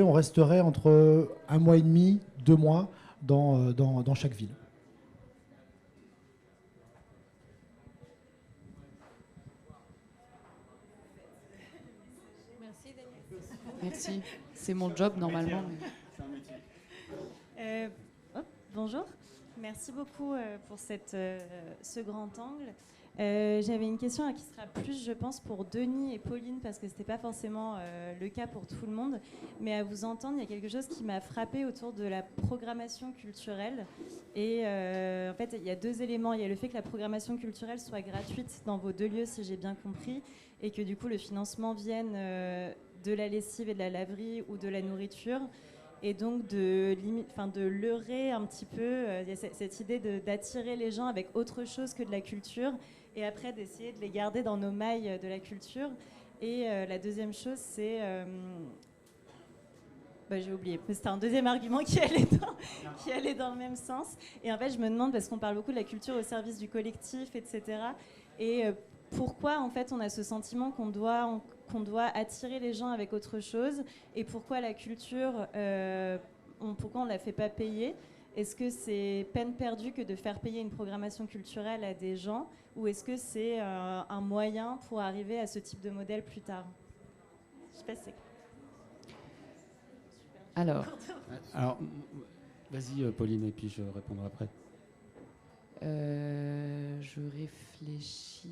on resterait entre 1 mois et demi, 2 mois dans chaque ville. Merci, Daniel. Merci. C'est mon job normalement. Bonjour. Merci beaucoup pour ce grand angle. J'avais une question qui sera plus, je pense, pour Denis et Pauline, parce que ce n'était pas forcément le cas pour tout le monde. Mais à vous entendre, il y a quelque chose qui m'a frappée autour de la programmation culturelle. Et en fait, il y a 2 éléments. Il y a le fait que la programmation culturelle soit gratuite dans vos 2 lieux, si j'ai bien compris, et que du coup, le financement vienne de la lessive et de la laverie ou de la nourriture. Et donc de leurrer un petit peu cette idée d'attirer les gens avec autre chose que de la culture, et après d'essayer de les garder dans nos mailles de la culture. Et la deuxième chose, c'est... j'ai oublié. C'était un deuxième argument qui allait dans le même sens. Et en fait, je me demande, parce qu'on parle beaucoup de la culture au service du collectif, etc. Et pourquoi, en fait, on a ce sentiment qu'on doit attirer les gens avec autre chose, et pourquoi la culture, pourquoi on ne la fait pas payer? Est-ce que c'est peine perdue que de faire payer une programmation culturelle à des gens, ou est-ce que c'est un moyen pour arriver à ce type de modèle plus tard? Je sais pas si c'est... Alors, vas-y Pauline, et puis je répondrai après. Je réfléchis.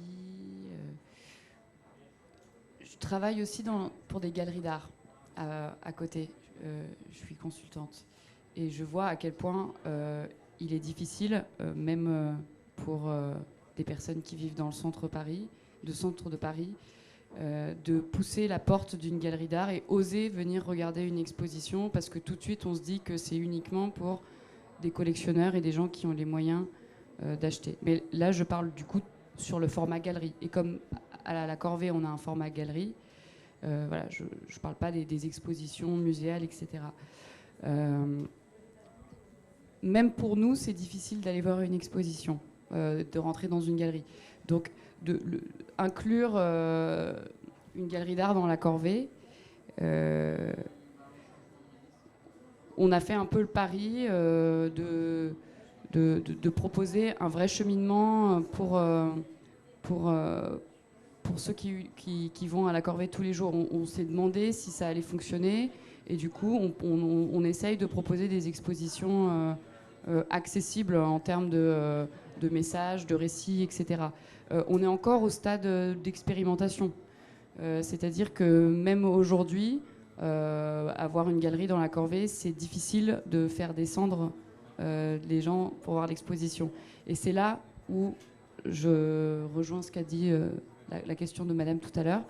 Je travaille aussi pour des galeries d'art à côté. Je suis consultante. Et je vois à quel point il est difficile, même pour des personnes qui vivent dans le centre de Paris, de pousser la porte d'une galerie d'art et oser venir regarder une exposition, parce que tout de suite on se dit que c'est uniquement pour des collectionneurs et des gens qui ont les moyens d'acheter. Mais là je parle du coup sur le format galerie. Et comme à la Corvée on a un format galerie, voilà, je ne parle pas des expositions muséales, etc. Même pour nous, c'est difficile d'aller voir une exposition, de rentrer dans une galerie. Donc, inclure une galerie d'art dans la Corvée, on a fait un peu le pari de proposer un vrai cheminement pour ceux qui vont à la Corvée tous les jours. On s'est demandé si ça allait fonctionner, et du coup, on essaye de proposer des expositions accessibles en termes de messages, de récits, etc. On est encore au stade d'expérimentation. C'est-à-dire que même aujourd'hui, avoir une galerie dans la Corvée, c'est difficile de faire descendre les gens pour voir l'exposition. Et c'est là où je rejoins ce qu'a dit la question de madame tout à l'heure.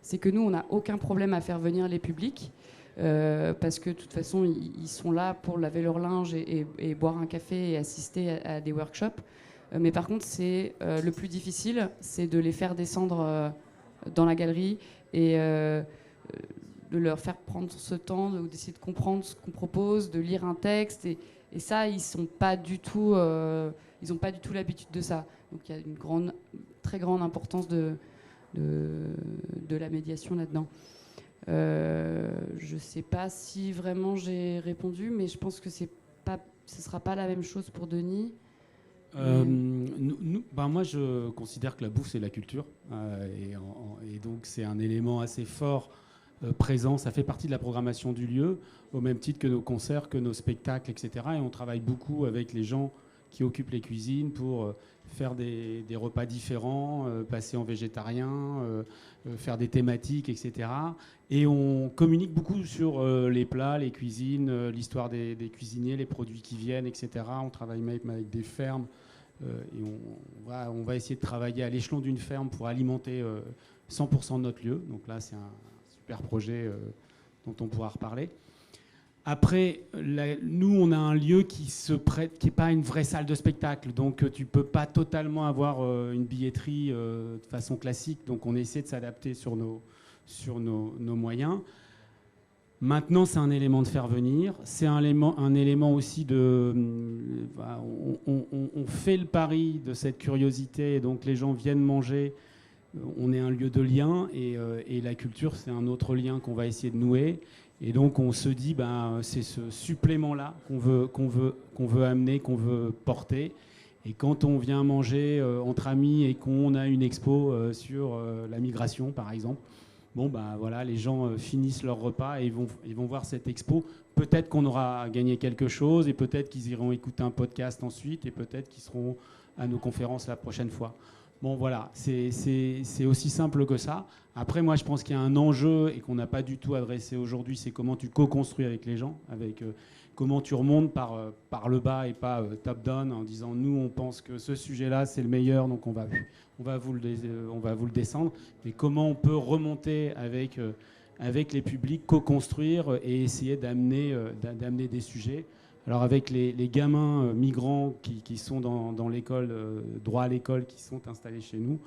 C'est que nous, on n'a aucun problème à faire venir les publics, parce que de toute façon, ils sont là pour laver leur linge et boire un café et assister à des workshops. Mais par contre, le plus difficile, c'est de les faire descendre dans la galerie et de leur faire prendre ce temps, d'essayer de comprendre ce qu'on propose, de lire un texte. Et ça, ils n'ont pas du tout l'habitude de ça. Donc il y a une très grande importance de la médiation là-dedans. Je ne sais pas si vraiment j'ai répondu, mais je pense que ce ne sera pas la même chose pour Denis. Moi, je considère que la bouffe, c'est la culture. Et donc, c'est un élément assez fort présent. Ça fait partie de la programmation du lieu, au même titre que nos concerts, que nos spectacles, etc. Et on travaille beaucoup avec les gens qui occupent les cuisines pour faire des repas différents, passer en végétarien, faire des thématiques, etc. Et on communique beaucoup sur les plats, les cuisines, l'histoire des cuisiniers, les produits qui viennent, etc. On travaille même avec des fermes. Et on va essayer de travailler à l'échelon d'une ferme pour alimenter 100% de notre lieu. Donc là, c'est un super projet dont on pourra reparler. Après, nous, on a un lieu qui se prête, qui n'est pas une vraie salle de spectacle. Donc, tu ne peux pas totalement avoir une billetterie de façon classique. Donc, on essaie de s'adapter sur nos moyens. Maintenant, c'est un élément de faire venir. C'est un élément aussi de... on fait le pari de cette curiosité. Et donc, les gens viennent manger. On est un lieu de lien. Et la culture, c'est un autre lien qu'on va essayer de nouer. Et donc, on se dit, c'est ce supplément-là qu'on veut amener, qu'on veut porter. Et quand on vient manger entre amis et qu'on a une expo sur la migration, par exemple, voilà, les gens finissent leur repas et ils vont voir cette expo. Peut-être qu'on aura gagné quelque chose et peut-être qu'ils iront écouter un podcast ensuite et peut-être qu'ils seront à nos conférences la prochaine fois. Bon, voilà, c'est aussi simple que ça. Après, moi, je pense qu'il y a un enjeu et qu'on n'a pas du tout adressé aujourd'hui, c'est comment tu co-construis avec les gens, avec comment tu remontes par le bas et pas top-down en disant « nous, on pense que ce sujet-là, c'est le meilleur, donc on va vous le descendre ». Mais comment on peut remonter avec les publics, co-construire et essayer d'amener des sujets. Alors avec les gamins migrants qui sont dans l'école, droit à l'école, qui sont installés chez nous,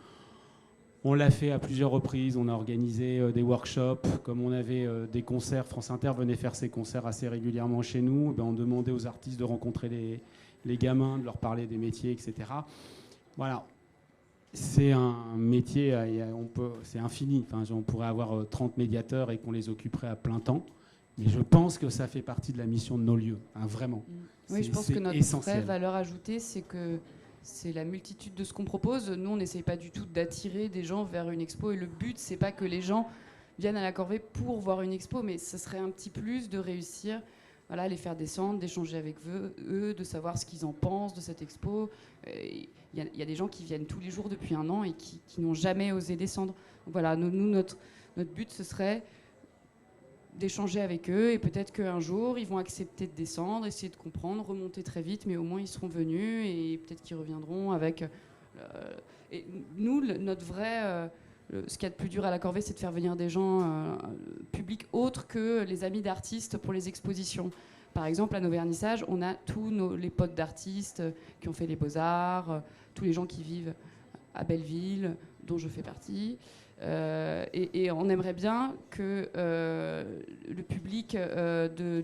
on l'a fait à plusieurs reprises. On a organisé des workshops, comme on avait des concerts. France Inter venait faire ses concerts assez régulièrement chez nous. On demandait aux artistes de rencontrer les gamins, de leur parler des métiers, etc. Voilà. C'est un métier, c'est infini. Enfin, on pourrait avoir 30 médiateurs et qu'on les occuperait à plein temps. Mais je pense que ça fait partie de la mission de nos lieux, vraiment. Oui, je pense que notre vraie valeur ajoutée, c'est que c'est la multitude de ce qu'on propose. Nous, on n'essaye pas du tout d'attirer des gens vers une expo. Et le but, c'est pas que les gens viennent à la Corvée pour voir une expo, mais ce serait un petit plus de réussir, voilà, les faire descendre, d'échanger avec eux, de savoir ce qu'ils en pensent de cette expo. Il y a des gens qui viennent tous les jours depuis 1 an et qui n'ont jamais osé descendre. Donc voilà, notre but, ce serait d'échanger avec eux et peut-être qu'un jour ils vont accepter de descendre, essayer de comprendre, remonter très vite, mais au moins ils seront venus et peut-être qu'ils reviendront avec... et nous, notre vrai... ce qu'il y a de plus dur à la Corvée, c'est de faire venir des gens publics autres que les amis d'artistes pour les expositions. Par exemple, à nos vernissages, on a tous les potes d'artistes qui ont fait les Beaux-Arts, tous les gens qui vivent à Belleville, dont je fais partie. Et on aimerait bien que le public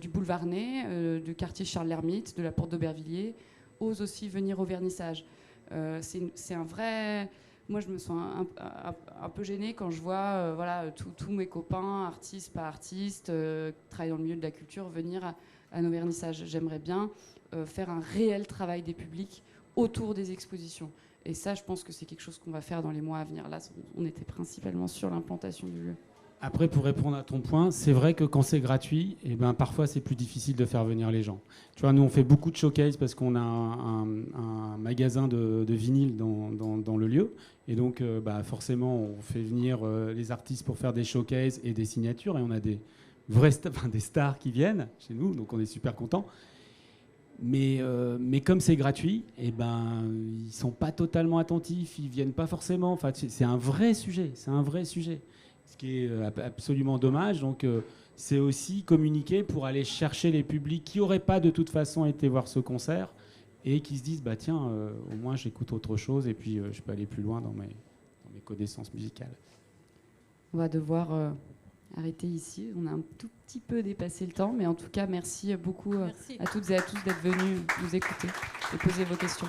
du boulevard Ney, du quartier Charles-L'Hermite, de la Porte d'Aubervilliers, ose aussi venir au vernissage. C'est un vrai... Moi, je me sens un peu gênée quand je vois voilà, tous mes copains, artistes, pas artistes, qui travaillent dans le milieu de la culture, venir à nos vernissages. J'aimerais bien faire un réel travail des publics autour des expositions. Et ça, je pense que c'est quelque chose qu'on va faire dans les mois à venir. Là, on était principalement sur l'implantation du lieu. Après, pour répondre à ton point, c'est vrai que quand c'est gratuit, parfois c'est plus difficile de faire venir les gens. Tu vois, nous on fait beaucoup de showcase parce qu'on a un magasin de vinyle dans le lieu. Et donc, forcément, on fait venir les artistes pour faire des showcases et des signatures. Et on a des des stars qui viennent chez nous, donc on est super contents. Mais comme c'est gratuit, ils sont pas totalement attentifs, ils viennent pas forcément. Enfin, c'est un vrai sujet, ce qui est absolument dommage. Donc, c'est aussi communiquer pour aller chercher les publics qui n'auraient pas de toute façon été voir ce concert et qui se disent tiens, au moins j'écoute autre chose et puis je peux aller plus loin dans mes connaissances musicales. On va devoir arrêter ici. On a un tout petit peu dépassé le temps, mais en tout cas, merci beaucoup à toutes et à tous d'être venus nous écouter et poser vos questions.